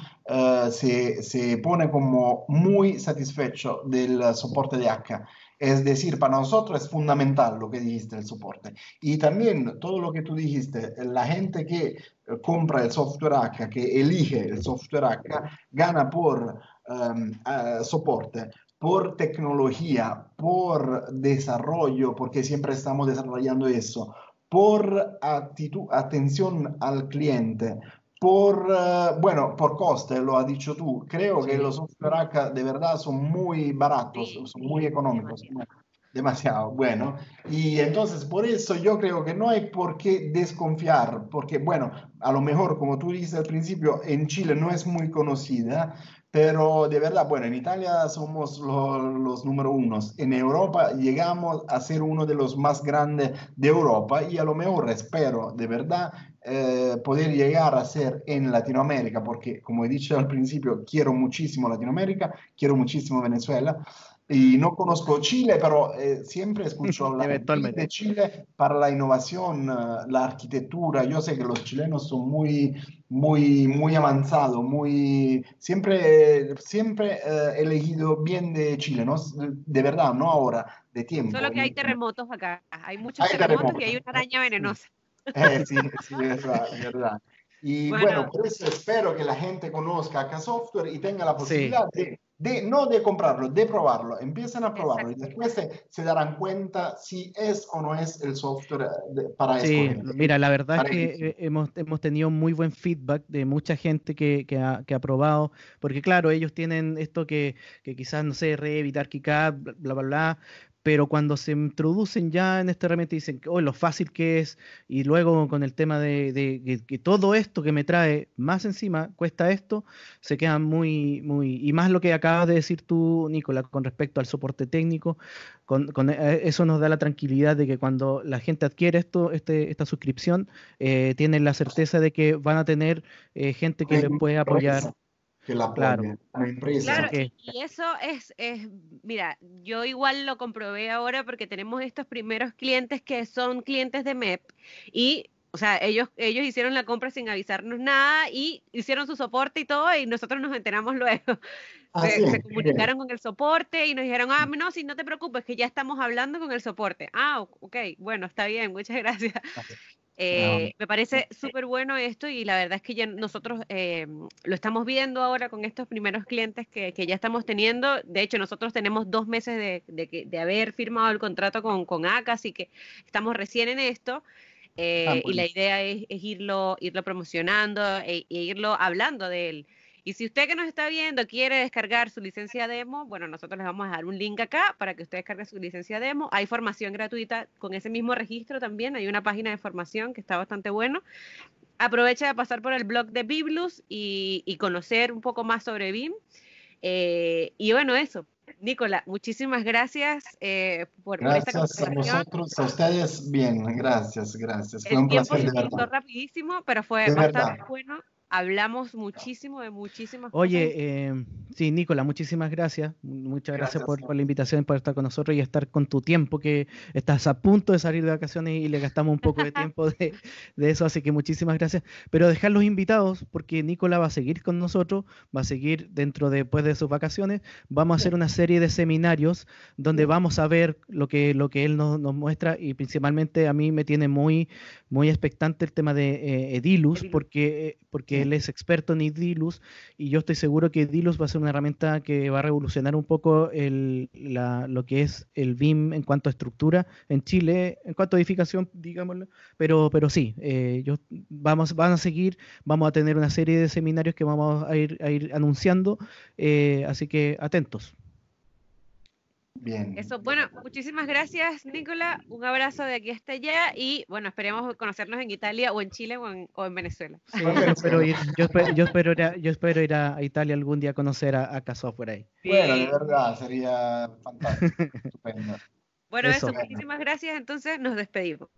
se pone como muy satisfecho del soporte de Akka. Es decir, para nosotros es fundamental lo que dijiste, el soporte. Y también todo lo que tú dijiste, la gente que compra el software Akka, que elige el software Akka, gana por soporte, por tecnología, por desarrollo, porque siempre estamos desarrollando eso, por atención al cliente, bueno, por coste, lo has dicho tú. Creo que Sí. los software acá de verdad son muy baratos, Sí, son muy económicos. demasiado. Demasiado bueno. Y entonces por eso yo creo que no hay por qué desconfiar, porque bueno, a lo mejor como tú dices al principio, en Chile no es muy conocida, pero de verdad, bueno, en Italia somos los número unos. En Europa llegamos a ser uno de los más grandes de Europa y a lo mejor espero de verdad poder llegar a ser en Latinoamérica, porque como he dicho al principio, quiero muchísimo Latinoamérica, quiero muchísimo Venezuela. Y no conozco Chile, pero siempre escucho hablar bien de Eventualmente. Chile para la innovación, la arquitectura. Yo sé que los chilenos son muy avanzados, siempre elegido bien de Chile, ¿no? De verdad, no ahora, de tiempo. Solo que hay terremotos acá. Hay muchos Hay terremotos y hay terremotos. una araña Sí. venenosa. Sí, sí, es verdad, es verdad. Y bueno, Bueno, por eso espero que la gente conozca acá software y tenga la Sí, posibilidad no de comprarlo, de probarlo. Empiecen a probarlo y exacto. después se darán cuenta si es o no es el software para sí, escoger. mira, la verdad es Para que elegir. hemos tenido muy buen feedback de mucha gente que ha probado, porque claro, ellos tienen esto que quizás, no sé, Revit, ArchiCAD, bla, bla, bla, pero cuando se introducen ya en esta herramienta dicen, oh, lo fácil que es, y luego con el tema de que todo esto que me trae más encima cuesta esto, se quedan y más lo que acabas de decir tú, Nicola, con respecto al soporte técnico. Eso nos da la tranquilidad de que cuando la gente adquiere esta suscripción, tienen la certeza de que van a tener gente que Una les puede apoyar, empresa que la claro. apoye, una Así Claro, empresa. que y eso mira, yo igual lo comprobé ahora porque tenemos estos primeros clientes que son clientes de MEP y, o sea, ellos hicieron la compra sin avisarnos nada y hicieron su soporte y todo y nosotros nos enteramos luego. Ah, sí, Se qué bien. comunicaron con el soporte y nos dijeron, ah, no, si no te preocupes, que ya estamos hablando con el soporte. Ah, ok, bueno, está bien, muchas gracias. Me parece súper bueno esto y la verdad es que ya nosotros lo estamos viendo ahora con estos primeros clientes que ya estamos teniendo. De hecho, nosotros tenemos 2 meses de haber firmado el contrato con ACA, así que estamos recién en esto. Y la idea es irlo promocionando e irlo hablando de él. Y si usted que nos está viendo quiere descargar su licencia demo, bueno, nosotros les vamos a dar un link acá para que usted descargue su licencia demo. Hay formación gratuita con ese mismo registro también. Hay una página de formación que está bastante bueno. Aprovecha de pasar por el blog de Biblus y conocer un poco más sobre BIM. Y bueno, eso. Nicola, muchísimas gracias por esta conversación. Gracias a vosotros, a ustedes, bien, gracias. Fue un placer, de verdad. El tiempo se hizo rapidísimo, pero fue bastante bueno. Hablamos muchísimo de muchísimas cosas. Oye, sí, Nicola, muchísimas gracias. Muchas gracias por la invitación, por estar con nosotros y estar con tu tiempo, que estás a punto de salir de vacaciones y le gastamos un poco de tiempo de eso, así que muchísimas gracias. Pero dejar los invitados, porque Nicola va a seguir con nosotros, va a seguir después de sus vacaciones. Vamos a hacer una serie de seminarios donde vamos a ver lo que él nos muestra, y principalmente a mí me tiene muy expectante el tema de Edilus, porque él es experto en Edilus y yo estoy seguro que Edilus va a ser una herramienta que va a revolucionar un poco lo que es el BIM en cuanto a estructura en Chile, en cuanto a edificación, digámoslo, pero sí, van a seguir, vamos a tener una serie de seminarios que vamos a ir anunciando, así que atentos. Bien. Eso, bueno, muchísimas gracias, Nicola. Un abrazo de aquí hasta allá y bueno, esperemos conocernos en Italia o en Chile o en Venezuela. Sí, yo espero ir a Italia algún día a conocer a K-Software ahí. Bueno, de verdad, sería fantástico, estupendo. Bueno, eso, muchísimas gracias. Entonces nos despedimos.